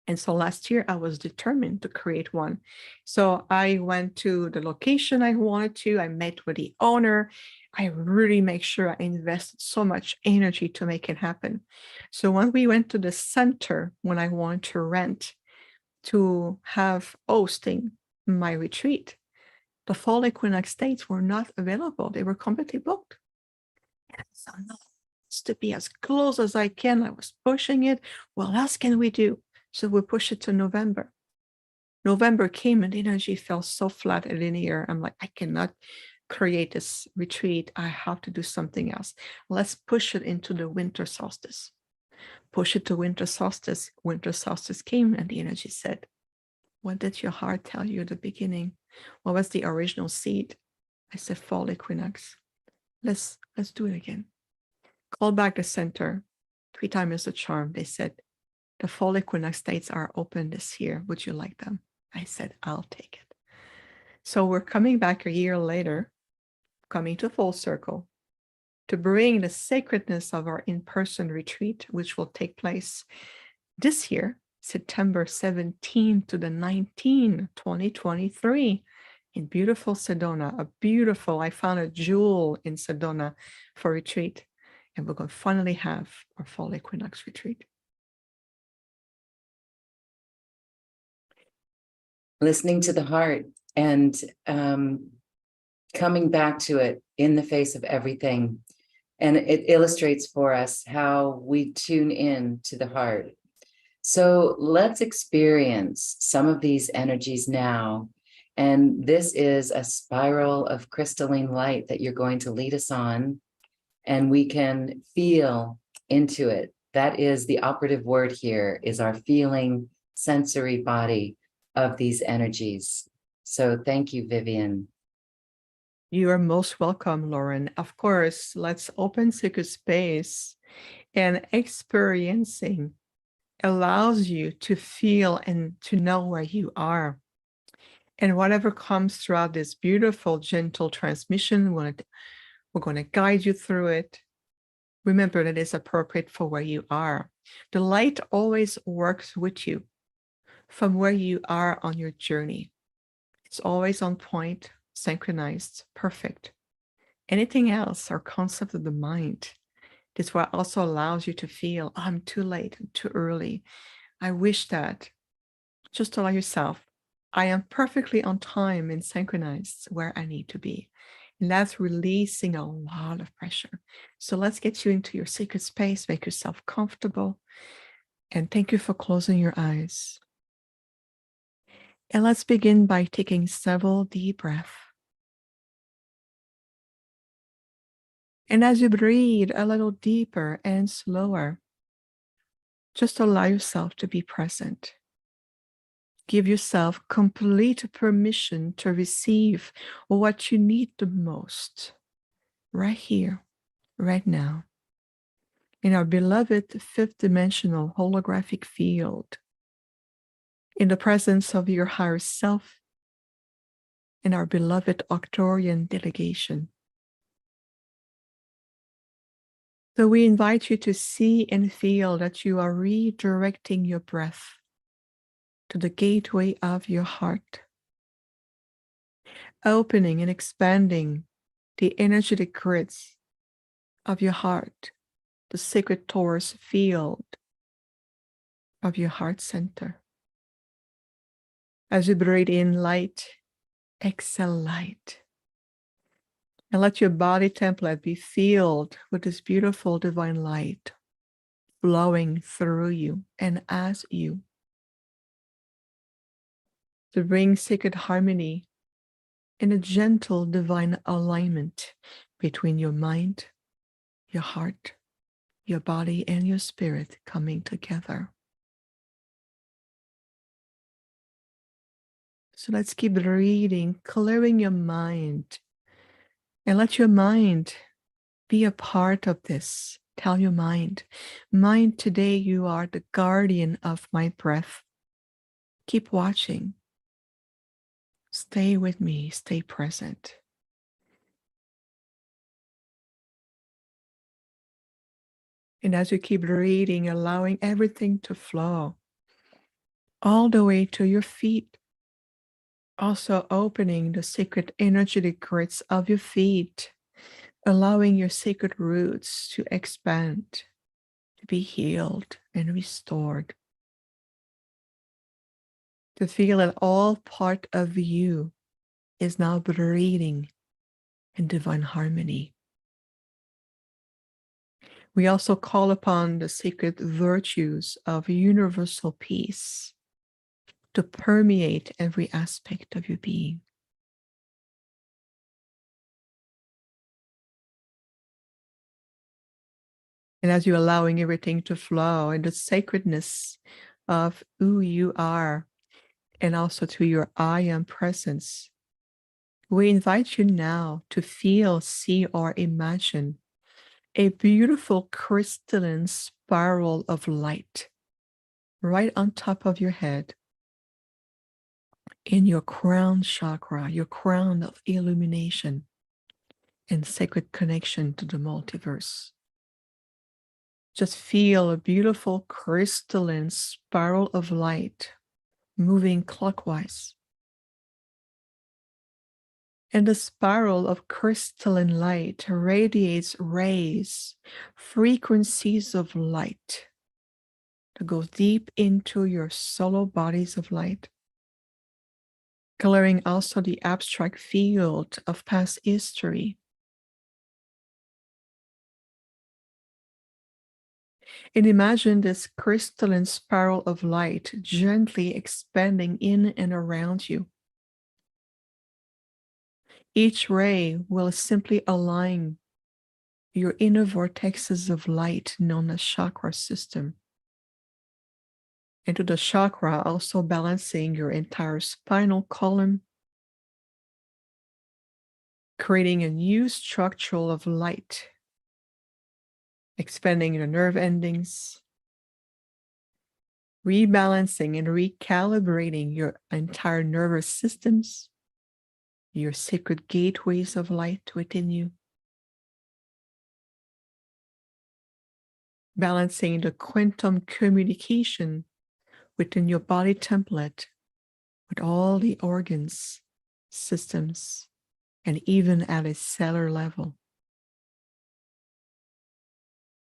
And so last year I was determined to create one. So I went to the location I wanted to. I met with the owner. I really make sure I invested so much energy to make it happen. So when we went to the center, when I wanted to rent to have hosting my retreat, the fall equinox dates were not available. They were completely booked. And so no, it's to be as close as I can. I was pushing it. What else can we do? So we pushed it to November. November came and the energy fell so flat and linear. I'm like, I cannot create this retreat. I have to do something else. Let's push it into the winter solstice. Push it to winter solstice. Winter solstice came and the energy said, what did your heart tell you at the beginning? What was the original seed? I said, fall equinox. Let's do it again. Call back the center. 3 times the charm. They said, the fall equinox dates are open this year. Would you like them? I said, I'll take it. So we're coming back a year later, coming to full circle, to bring the sacredness of our in-person retreat, which will take place this year, September 17 to the 19, 2023, in beautiful Sedona. I found a jewel in Sedona for retreat. And we're going to finally have our fall equinox retreat. Listening to the heart and coming back to it in the face of everything. And it illustrates for us how we tune in to the heart. So let's experience some of these energies now. And this is a spiral of crystalline light that you're going to lead us on, and we can feel into it. That is the operative word here, is our feeling sensory body of these energies. So thank you, Viviane. You are most welcome, Lauren. Of course, let's open sacred space, and experiencing allows you to feel and to know where you are. And whatever comes throughout this beautiful, gentle transmission, we're going to guide you through it. Remember that it's appropriate for where you are. The light always works with you from where you are on your journey. It's always on point, synchronized, perfect. Anything else or concept of the mind, this what also allows you to feel, oh, I'm too late, I'm too early. I wish that. Just allow yourself, I am perfectly on time and synchronized where I need to be. And that's releasing a lot of pressure. So let's get you into your sacred space, make yourself comfortable. And thank you for closing your eyes. And let's begin by taking several deep breaths. And as you breathe a little deeper and slower, just allow yourself to be present. Give yourself complete permission to receive what you need the most, right here, right now, in our beloved fifth dimensional holographic field, in the presence of your higher self, in our beloved Arcturian delegation. So we invite you to see and feel that you are redirecting your breath to the gateway of your heart, opening and expanding the energetic grids of your heart, the sacred torus field of your heart center. As you breathe in light, exhale light. And let your body template be filled with this beautiful divine light flowing through you and as you, to bring sacred harmony in a gentle divine alignment between your mind, your heart, your body, and your spirit coming together. So let's keep breathing, clearing your mind And let your mind be a part of this. Tell your mind, mind, today you are the guardian of my breath. Keep watching. Stay with me, stay present. And as you keep breathing, allowing everything to flow all the way to your feet, also opening the sacred energetic grids of your feet, allowing your sacred roots to expand, to be healed and restored, to feel that all part of you is now breathing in divine harmony. We also call upon the sacred virtues of universal peace to permeate every aspect of your being. And as you're allowing everything to flow in the sacredness of who you are, and also to your I am presence, we invite you now to feel, see, or imagine a beautiful crystalline spiral of light right on top of your head, in your crown chakra, your crown of illumination and sacred connection to the multiverse. Just feel a beautiful crystalline spiral of light moving clockwise. And the spiral of crystalline light radiates rays, frequencies of light that go deep into your solar bodies of light, coloring also the abstract field of past history. And imagine this crystalline spiral of light gently expanding in and around you. Each ray will simply align your inner vortexes of light known as chakra system, into the chakra, also balancing your entire spinal column, creating a new structure of light, expanding your nerve endings, rebalancing and recalibrating your entire nervous systems, your sacred gateways of light within you, balancing the quantum communication within your body template with all the organs, systems, and even at a cellular level.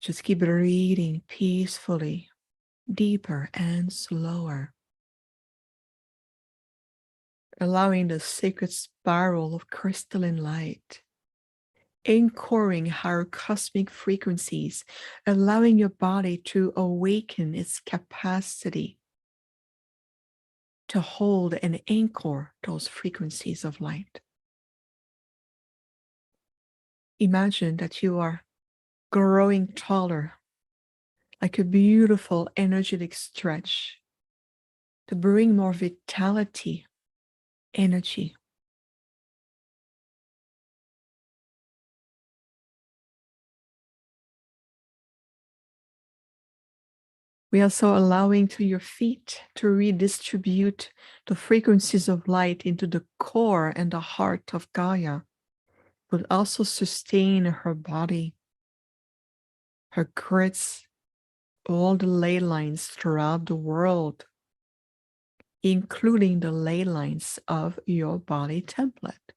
Just keep breathing peacefully, deeper and slower, allowing the sacred spiral of crystalline light, anchoring higher cosmic frequencies, allowing your body to awaken its capacity to hold and anchor those frequencies of light. Imagine that you are growing taller, like a beautiful energetic stretch to bring more vitality, energy. We are also allowing to your feet to redistribute the frequencies of light into the core and the heart of Gaia, but also sustain her body, her grids, all the ley lines throughout the world, including the ley lines of your body template.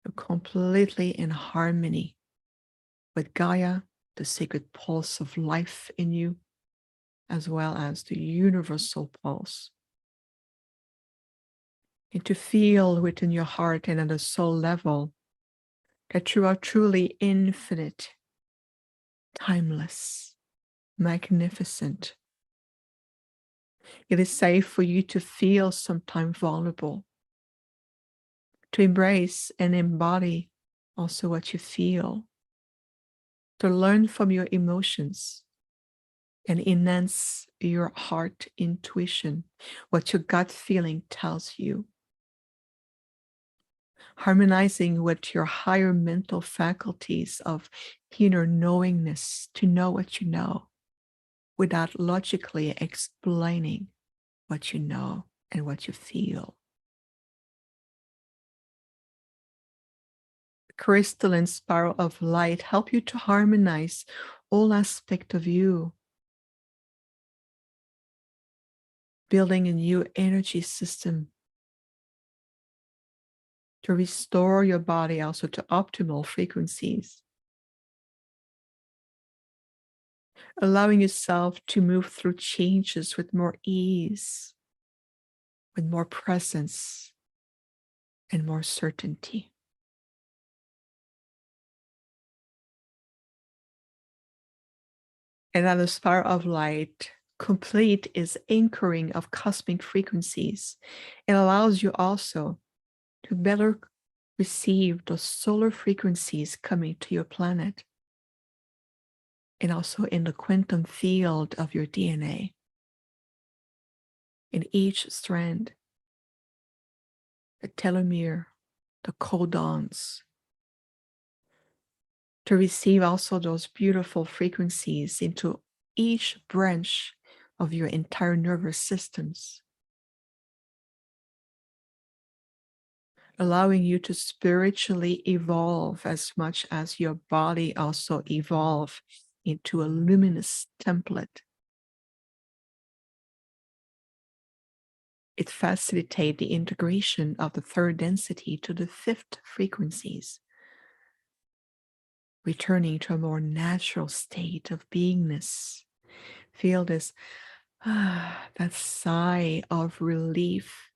You're completely in harmony with Gaia, the sacred pulse of life in you, as well as the universal pulse. And to feel within your heart and at a soul level that you are truly infinite, timeless, magnificent. It is safe for you to feel sometimes vulnerable, to embrace and embody also what you feel, to learn from your emotions and enhance your heart intuition, what your gut feeling tells you. harmonizing with your higher mental faculties of inner knowingness to know what you know without logically explaining what you know and what you feel. Crystalline spiral of light help you to harmonize all aspects of you, building a new energy system to restore your body also to optimal frequencies, allowing yourself to move through changes with more ease, with more presence, and more certainty. Another spiral of light complete is anchoring of cosmic frequencies. It allows you also to better receive those solar frequencies coming to your planet and also in the quantum field of your DNA. In each strand, the telomere, the codons, to receive also those beautiful frequencies into each branch of your entire nervous systems, allowing you to spiritually evolve as much as your body also evolve into a luminous template. It facilitates the integration of the third density to the fifth frequencies, returning to a more natural state of beingness. Feel this, that sigh of relief.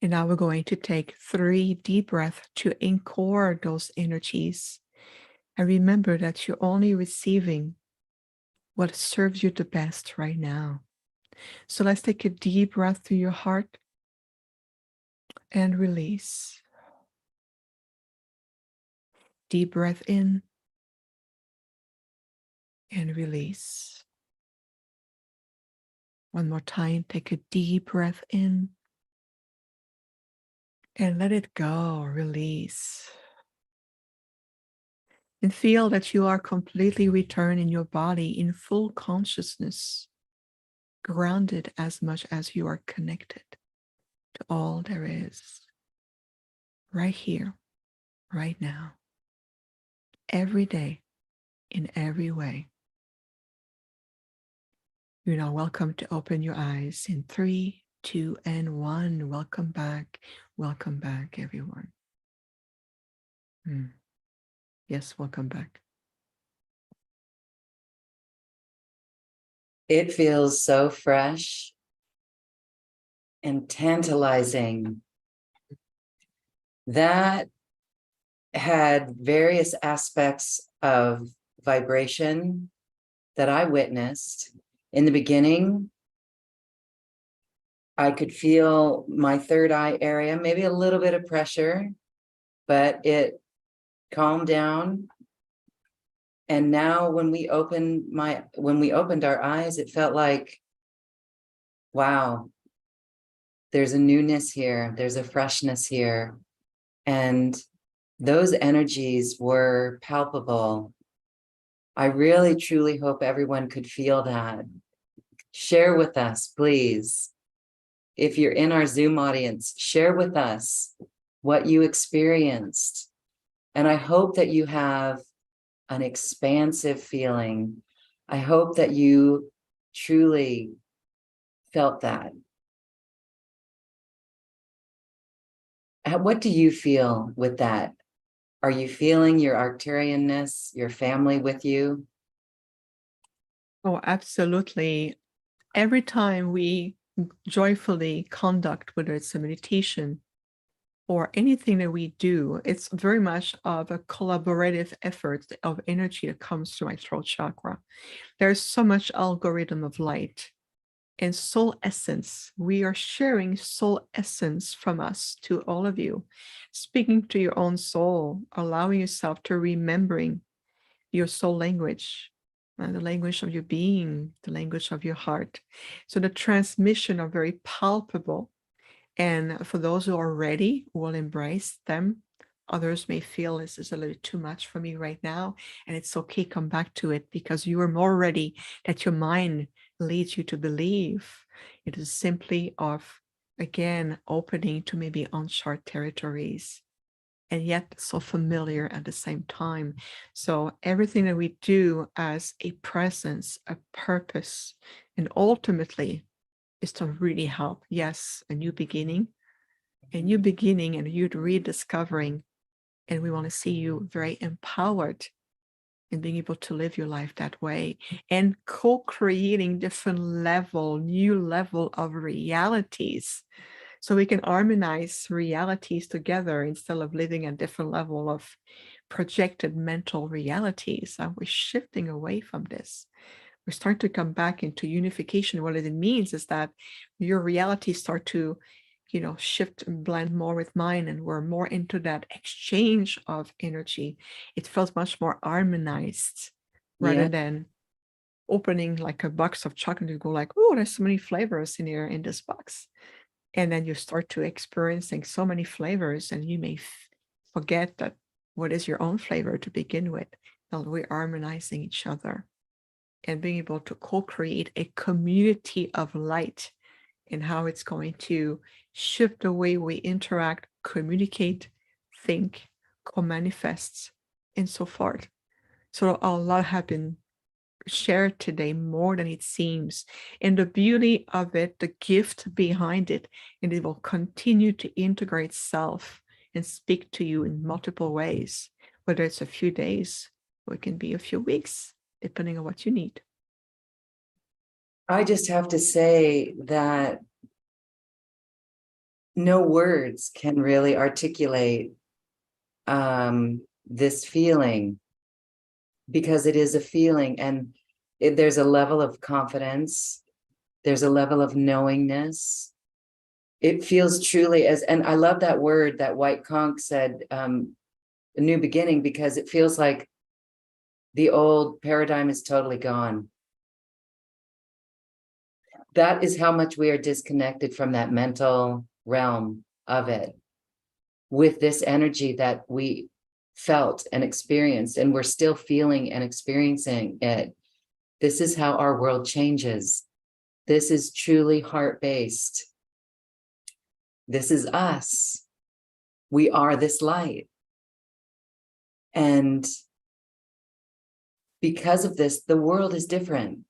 And now we're going to take 3 deep breaths to anchor those energies. And remember that you're only receiving what serves you the best right now. So let's take a deep breath through your heart and release. Deep breath in and release. One more time, take a deep breath in and let it go, release. And feel that you are completely returned in your body in full consciousness, grounded as much as you are connected to all there is, right here, right now, every day, in every way. You're now welcome to open your eyes in 3, 2, and 1. Welcome back, everyone. Yes, welcome back. It feels so fresh and tantalizing. That had various aspects of vibration that I witnessed. In the beginning, I could feel my third eye area, maybe a little bit of pressure, but it calmed down. And now when we opened our eyes, it felt like, wow, there's a newness here, there's a freshness here. And those energies were palpable. I really, truly hope everyone could feel that. Share with us, please. If you're in our Zoom audience, share with us what you experienced. And I hope that you have an expansive feeling. I hope that you truly felt that. What do you feel with that? Are you feeling your Arcturianness, your family with you? Oh, absolutely. Every time we joyfully conduct, whether it's a meditation or anything that we do, it's very much of a collaborative effort of energy that comes to my throat chakra. There's so much algorithm of light and soul essence. We are sharing soul essence from us to all of you, speaking to your own soul, allowing yourself to remembering your soul language, the language of your being, the language of your heart. So the transmission are very palpable. And for those who are ready, who will embrace them. Others may feel this is a little too much for me right now. And it's okay, come back to it because you are more ready that your mind leads you to believe. It is simply of, again, opening to maybe uncharted territories and yet so familiar at the same time. So everything that we do as a presence, a purpose, and ultimately is to really help. Yes, a new beginning, and you're rediscovering. And we want to see you very empowered in being able to live your life that way and co-creating new level of realities. So we can harmonize realities together instead of living a different level of projected mental realities. And we're shifting away from this. We're starting to come back into unification. What it means is that your realities start to, shift and blend more with mine, and we're more into that exchange of energy. It feels much more harmonized rather Yeah. than opening like a box of chocolate and go like, oh, there's so many flavors in here in this box. And then you start to experiencing so many flavors, and you may forget that what is your own flavor to begin with. Now we're harmonizing each other and being able to co-create a community of light, and how it's going to shift the way we interact, communicate, think, co-manifest, and so forth. So a lot have been shared today, more than it seems. And the beauty of it, the gift behind it, and it will continue to integrate itself and speak to you in multiple ways, whether it's a few days or it can be a few weeks, depending on what you need. I just have to say that no words can really articulate this feeling, because it is a feeling, and there's a level of confidence, there's a level of knowingness. It feels truly as, and I love that word that White Conch said, a new beginning, because it feels like the old paradigm is totally gone. That is how much we are disconnected from that mental realm of it, with this energy that we felt and experienced, and we're still feeling and experiencing it. This is how our world changes. This is truly heart-based. This is us. We are this light. And because of this, the world is different.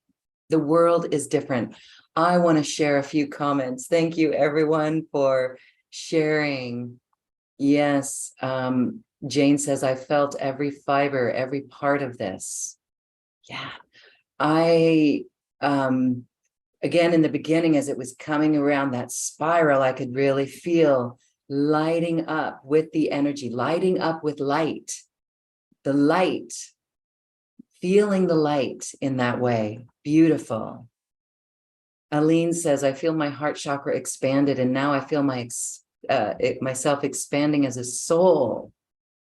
The world is different. I want to share a few comments. Thank you, everyone, for sharing. Yes, Jane says, I felt every fiber, every part of this. Yeah, I, again, in the beginning, as it was coming around that spiral, I could really feel lighting up with the energy, lighting up with light, the light, feeling the light in that way. Beautiful. Aline says, I feel my heart chakra expanded, and now I feel myself expanding as a soul.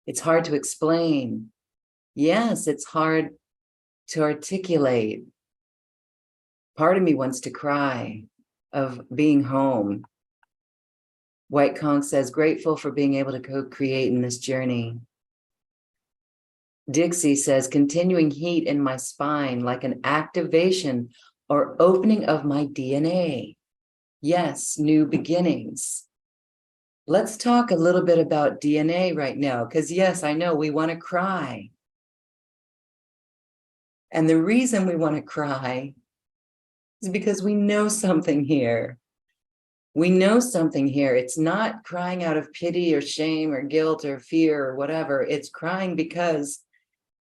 It's hard to explain. Yes, it's hard to articulate. Part of me wants to cry of being home. White Conch says, grateful for being able to co-create in this journey. Dixie says, continuing heat in my spine, like an activation or opening of my DNA. Yes, new beginnings. Let's talk a little bit about DNA right now, because yes, I know we want to cry. And the reason we want to cry is because we know something here. We know something here. It's not crying out of pity or shame or guilt or fear or whatever. It's crying because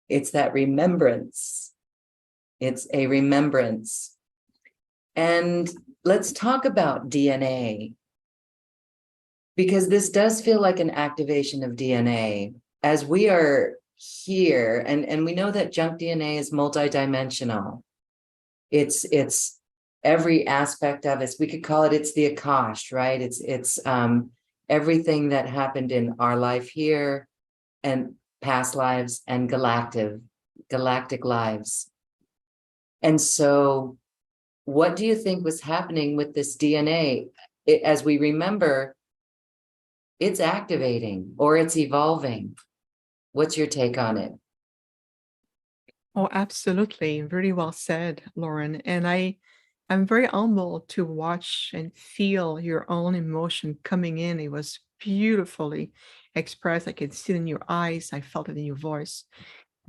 it's that remembrance. It's a remembrance. And let's talk about DNA, because this does feel like an activation of DNA as we are here. And we know that junk DNA is multidimensional. It's every aspect of it. We could call it, it's the Akash, right? It's everything that happened in our life here and past lives and galactic lives. And so what do you think was happening with this DNA? As we remember, it's activating or it's evolving. What's your take on it? Oh, absolutely. Very well said, Lauren. And I'm very humbled to watch and feel your own emotion coming in. It was beautifully expressed. I could see it in your eyes. I felt it in your voice.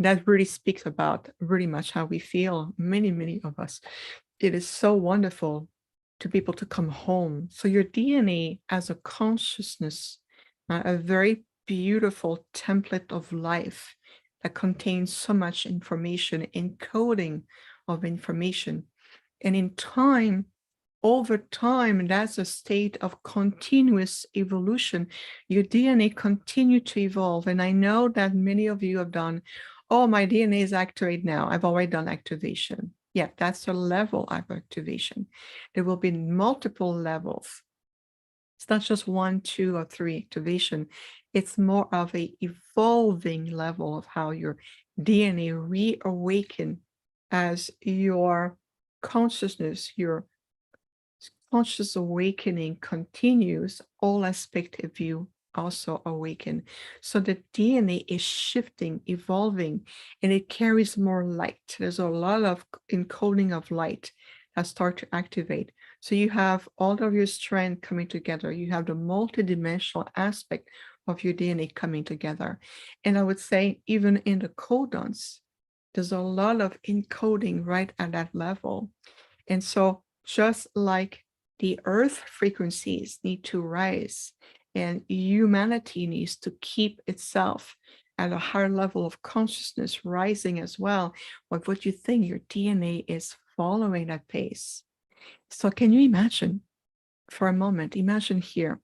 That really speaks about really much how we feel, many, many of us. It is so wonderful to be able to come home. So your DNA as a consciousness, a very beautiful template of life that contains so much information, encoding of information. And in time, over time, that's a state of continuous evolution. Your DNA continue to evolve. And I know that many of you have done, oh, my DNA is activated now. I've already done activation. Yeah, that's a level of activation. There will be multiple levels. It's not just 1, 2, or 3 activation. It's more of a evolving level of how your DNA reawaken as your consciousness, your conscious awakening continues, all aspect of you also awaken. So the DNA is shifting, evolving, and it carries more light. There's a lot of encoding of light that start to activate. So you have all of your strength coming together. You have the multidimensional aspect of your DNA coming together. And I would say even in the codons, there's a lot of encoding right at that level. And so just like the earth frequencies need to rise and humanity needs to keep itself at a higher level of consciousness rising as well, what you think your DNA is following that pace. So can you imagine for a moment, imagine here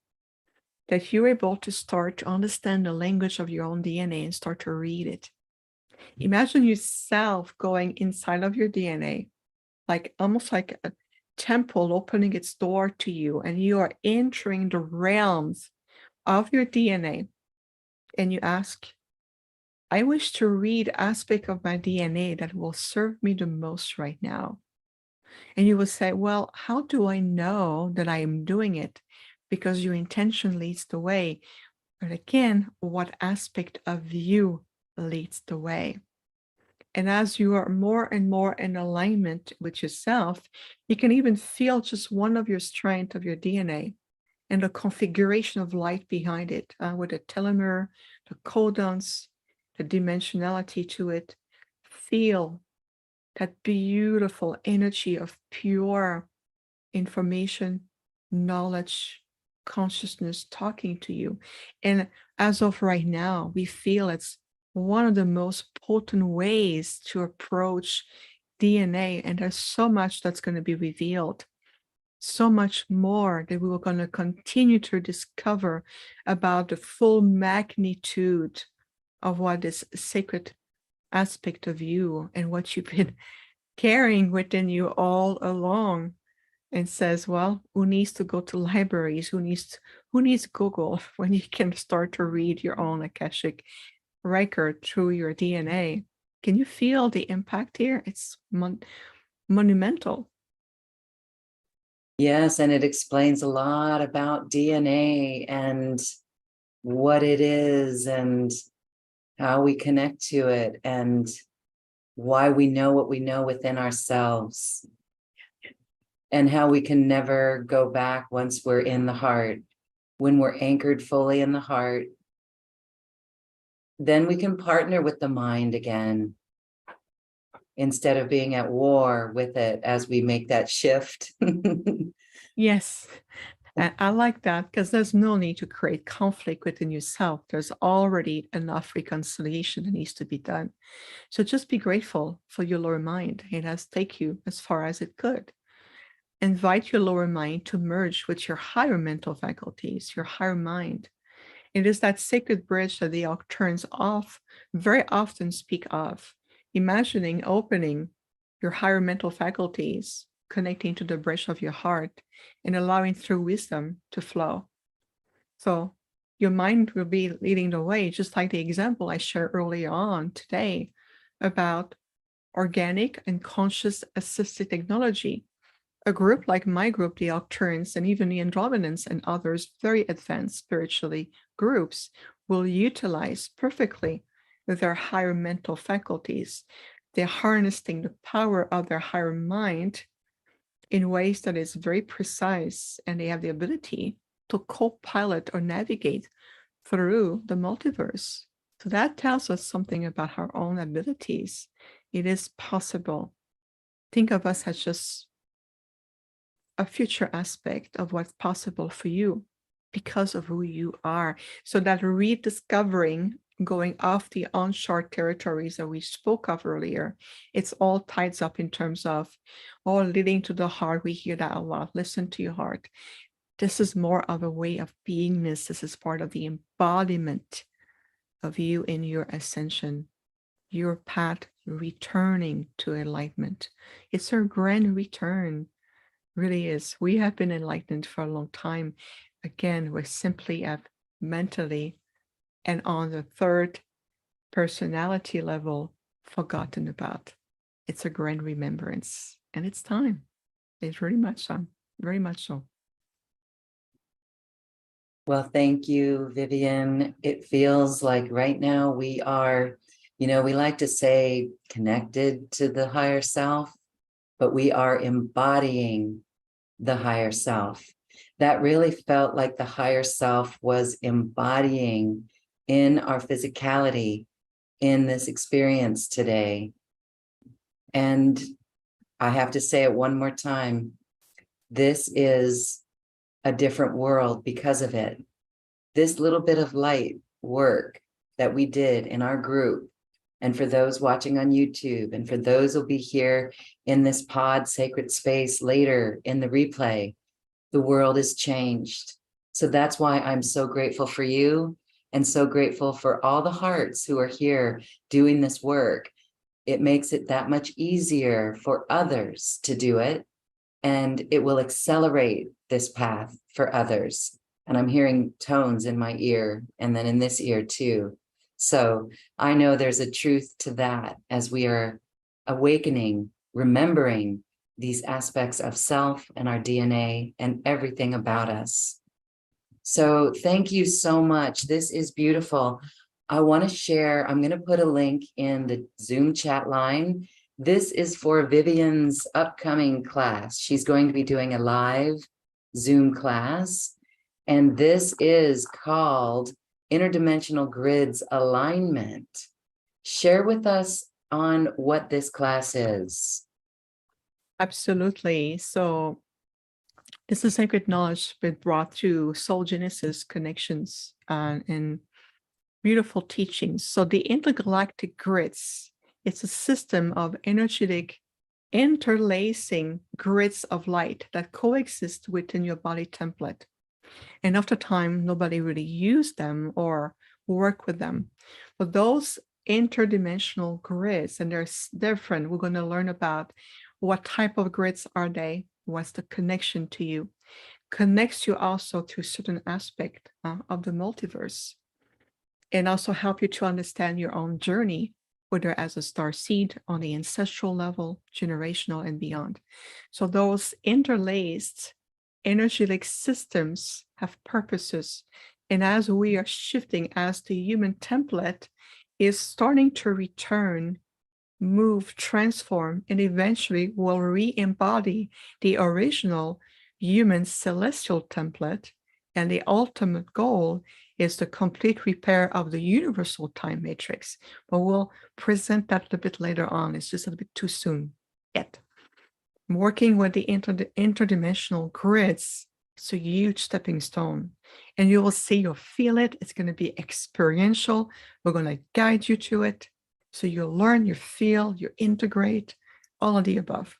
that you're able to start to understand the language of your own DNA and start to read it. Imagine yourself going inside of your DNA, like almost like a temple opening its door to you, and you are entering the realms of your DNA. And you ask, I wish to read aspect of my DNA that will serve me the most right now. And you will say, well, how do I know that I am doing it? Because your intention leads the way. But again, what aspect of you leads the way? And as you are more and more in alignment with yourself, you can even feel just one of your strength of your DNA and the configuration of light behind it, with the telomere, the codons, the dimensionality to it. Feel that beautiful energy of pure information, knowledge, consciousness talking to you. And as of right now, we feel it's one of the most potent ways to approach DNA. And there's so much that's going to be revealed, so much more that we were going to continue to discover about the full magnitude of what this sacred aspect of you and what you've been carrying within you all along. And says, well, who needs to go to libraries? Who needs Google when you can start to read your own Akashic record through your DNA? Can you feel the impact here? It's monumental. Yes, and it explains a lot about DNA and what it is and how we connect to it and why we know what we know within ourselves and how we can never go back once we're in the heart. When we're anchored fully in the heart, then we can partner with the mind again instead of being at war with it as we make that shift. Yes, I like that because there's no need to create conflict within yourself. There's already enough reconciliation that needs to be done. So just be grateful for your lower mind. It has taken you as far as it could. Invite your lower mind to merge with your higher mental faculties, your higher mind. It is that sacred bridge that the Nocturnes off very often speak of, imagining opening your higher mental faculties, connecting to the bridge of your heart, and allowing through wisdom to flow. So your mind will be leading the way, just like the example I shared earlier on today about organic and conscious assisted technology. A group like my group, the Arcturians, and even the Andromedans and others very advanced spiritually groups will utilize perfectly their higher mental faculties. They're harnessing the power of their higher mind in ways that is very precise, and they have the ability to co-pilot or navigate through the multiverse. So that tells us something about our own abilities. It is possible. Think of us as just a future aspect of what's possible for you because of who you are. So that rediscovering, going off the uncharted territories that we spoke of earlier, it's all ties up in terms of all leading to the heart. We hear that a lot. Listen to your heart. This is more of a way of beingness. This is part of the embodiment of you in your ascension, your path returning to enlightenment. It's a grand return, really is. We have been enlightened for a long time. Again, we simply have mentally and on the third personality level forgotten about. It's a grand remembrance, and it's time. It's very much so. Very much so. Well, thank you, Viviane. It feels like right now we are, we like to say connected to the higher self, but we are embodying the higher self. That really felt like the higher self was embodying in our physicality in this experience today. And I have to say it one more time, this is a different world because of it. This little bit of light work that we did in our group, and for those watching on YouTube, and for those who'll be here in this pod sacred space later in the replay, the world is changed. So that's why I'm so grateful for you, and so grateful for all the hearts who are here doing this work. It makes it that much easier for others to do it, and it will accelerate this path for others. And I'm hearing tones in my ear, and then in this ear too. So I know there's a truth to that as we are awakening, remembering these aspects of self and our DNA and everything about us. So thank you so much. This is beautiful. I want to share, I'm going to put a link in the Zoom chat line. This is for Viviane's upcoming class. She's going to be doing a live Zoom class, and this is called Interdimensional Grids Alignment. Share with us on what this class is. Absolutely. So this is sacred knowledge been brought through soul genesis connections and beautiful teachings. So the intergalactic grids, it's a system of energetic interlacing grids of light that coexist within your body template. And after time, nobody really used them or work with them. But those interdimensional grids, and they're different. We're going to learn about what type of grids are they, what's the connection to you, connects you also to a certain aspect of the multiverse, and also help you to understand your own journey, whether as a star seed on the ancestral level, generational, and beyond. So those interlaced energetic systems have purposes. And as we are shifting, as the human template is starting to return, move, transform, and eventually will re-embody the original human celestial template, and the ultimate goal is the complete repair of the universal time matrix. But we'll present that a little bit later on. It's just a little bit too soon yet. Working with the interdimensional grids, it's a huge stepping stone. And you will see, you'll feel it. It's going to be experiential. We're going to guide you to it. So you'll learn, you feel, you integrate, all of the above.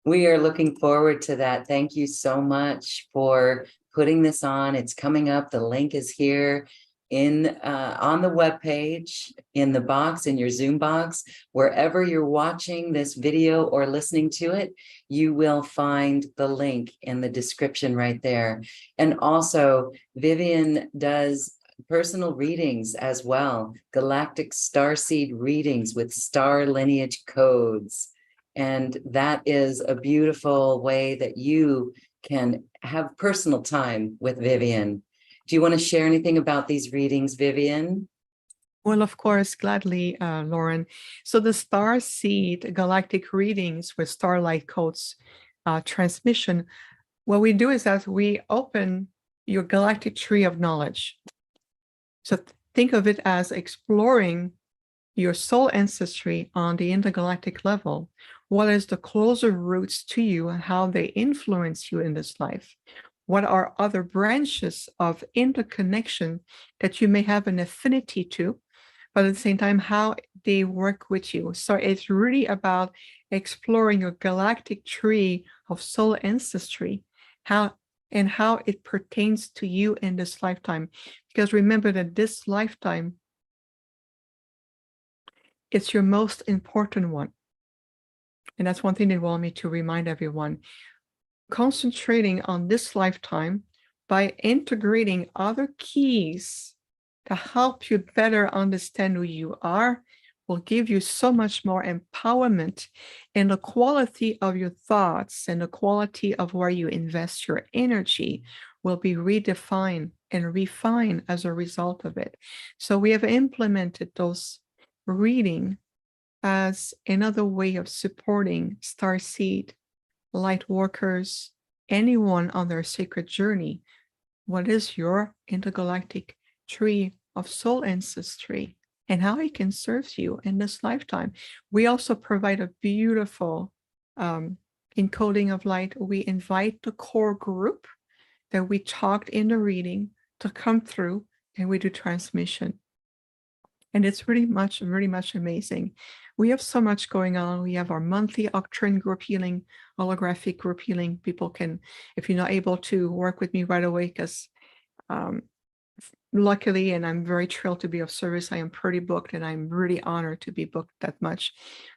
We are looking forward to that. Thank you so much for putting this on. It's coming up. The link is here in on the webpage, in the box, in your Zoom box. Wherever you're watching this video or listening to it, you will find the link in the description right there. And also, Viviane does personal readings as well, galactic starseed readings with star lineage codes. And that is a beautiful way that you can have personal time with Viviane. Do you want to share anything about these readings, Viviane? Well, of course, gladly, Lauren. So the Star Seed Galactic Readings with Starlight Codes transmission, what we do is that we open your galactic tree of knowledge. So think of it as exploring your soul ancestry on the intergalactic level. What is the closer roots to you and how they influence you in this life? What are other branches of interconnection that you may have an affinity to, but at the same time, how they work with you? So it's really about exploring your galactic tree of soul ancestry, how it pertains to you in this lifetime. Because remember that this lifetime, it's your most important one. And that's one thing they want me to remind everyone. Concentrating on this lifetime by integrating other keys to help you better understand who you are will give you so much more empowerment, and the quality of your thoughts and the quality of where you invest your energy will be redefined and refined as a result of it. So we have implemented those reading as another way of supporting starseed, light workers, anyone on their sacred journey. What is your intergalactic tree of soul ancestry and how it can serve you in this lifetime? We also provide a beautiful encoding of light. We invite the core group that we talked in the reading to come through, and we do transmission. And it's really much amazing. We have so much going on. We have our monthly Octrine group healing, holographic group healing. People can, if you're not able to work with me right away, because luckily, and I'm very thrilled to be of service, I am pretty booked, and I'm really honored to be booked that much.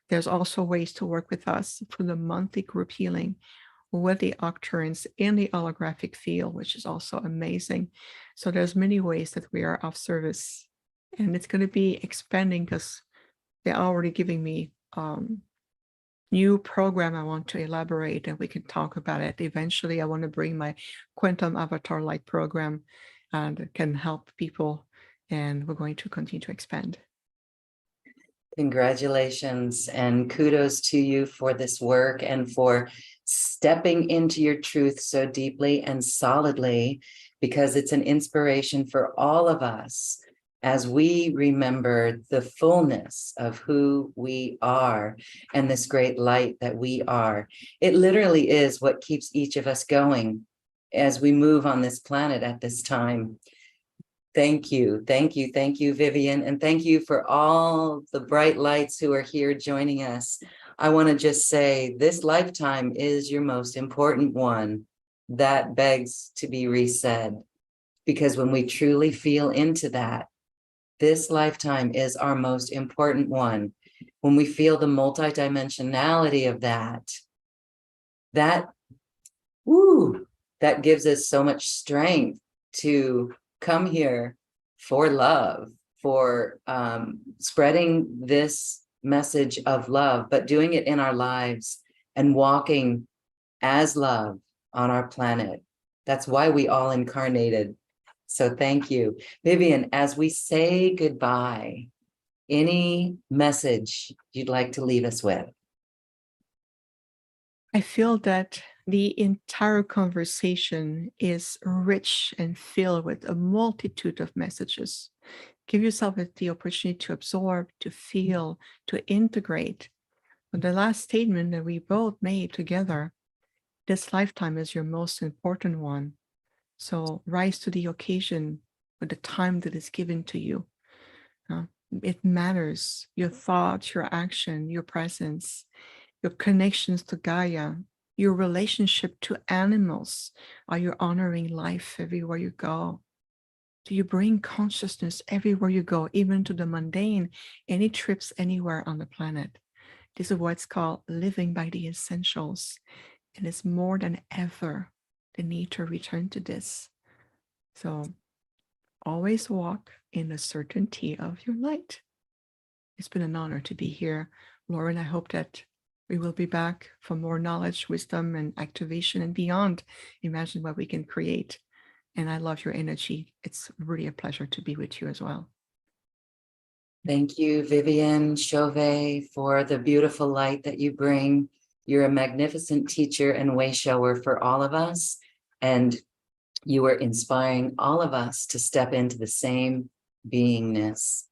There's also ways to work with us through the monthly group healing with the Octrines in the holographic field, which is also amazing. So there's many ways that we are of service. And it's going to be expanding because they're already giving me new program I want to elaborate, and we can talk about it. Eventually, I want to bring my quantum avatar light program and can help people, and we're going to continue to expand. Congratulations and kudos to you for this work and for stepping into your truth so deeply and solidly, because it's an inspiration for all of us as we remember the fullness of who we are and this great light that we are. It literally is what keeps each of us going as we move on this planet at this time. Thank you, Viviane, and thank you for all the bright lights who are here joining us. I want to just say this lifetime is your most important one. That begs to be resaid, because when we truly feel into that, this lifetime is our most important one. When we feel the multidimensionality of that gives us so much strength to come here for love, for spreading this message of love, but doing it in our lives and walking as love on our planet. That's why we all incarnated. So thank you. Viviane, as we say goodbye, any message you'd like to leave us with? I feel that the entire conversation is rich and filled with a multitude of messages. Give yourself the opportunity to absorb, to feel, to integrate. But the last statement that we both made together, this lifetime is your most important one. So rise to the occasion with the time that is given to you. It matters. Your thoughts, your action, your presence, your connections to Gaia, your relationship to animals. Are you honoring life everywhere you go? Do you bring consciousness everywhere you go, even to the mundane, any trips anywhere on the planet? This is what's called living by the essentials. And it's more than ever the need to return to this. So always walk in the certainty of your light. It's been an honor to be here, Lauren. I hope that we will be back for more knowledge, wisdom, and activation and beyond. Imagine what we can create. And I love your energy. It's really a pleasure to be with you as well. Thank you, Viviane, Chauvet, for the beautiful light that you bring. You're a magnificent teacher and way shower for all of us. And you are inspiring all of us to step into the same beingness.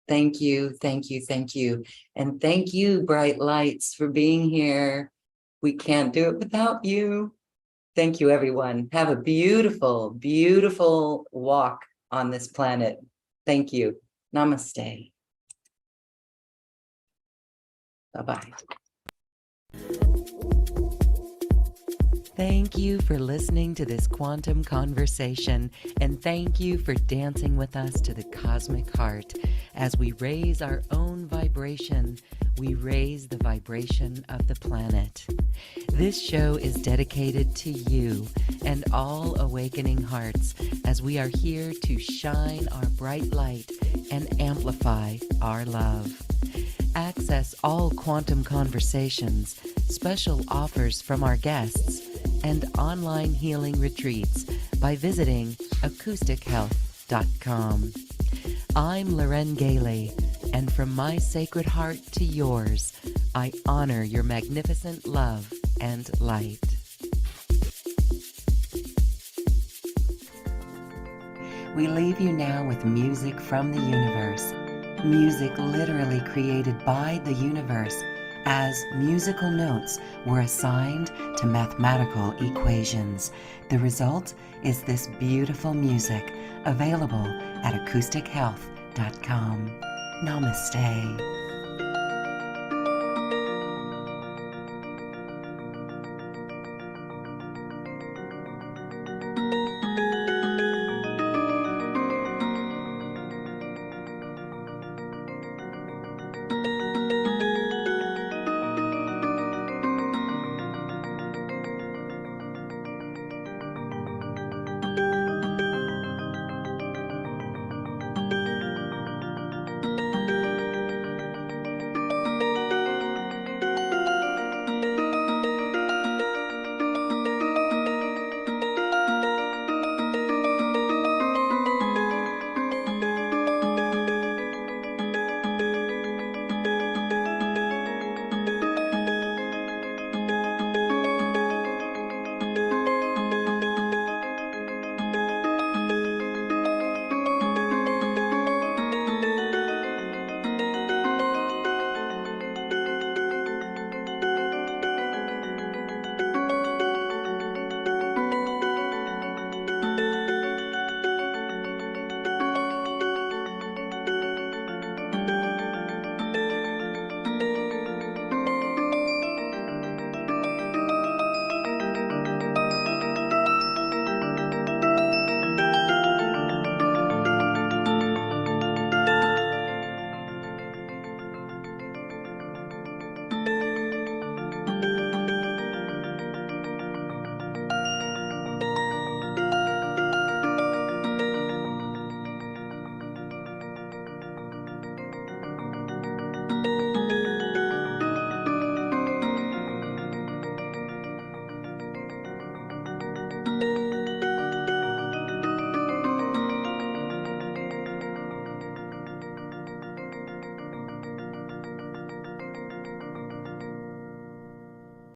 Thank you, thank you, thank you. And thank you, bright lights, for being here. We can't do it without you. Thank you, everyone. Have a beautiful, beautiful walk on this planet. Thank you. Namaste. Bye-bye. Thank you for listening to this quantum conversation, and thank you for dancing with us to the cosmic heart. As we raise our own vibration, we raise the vibration of the planet. This show is dedicated to you and all awakening hearts, as we are here to shine our bright light and amplify our love. Access all quantum conversations, special offers from our guests, and online healing retreats by visiting acoustichealth.com. I'm Loren Gailey, and from my sacred heart to yours, I honor your magnificent love and light. We leave you now with music from the universe. Music literally created by the universe, as musical notes were assigned to mathematical equations. The result is this beautiful music, available at acoustichealth.com. Namaste.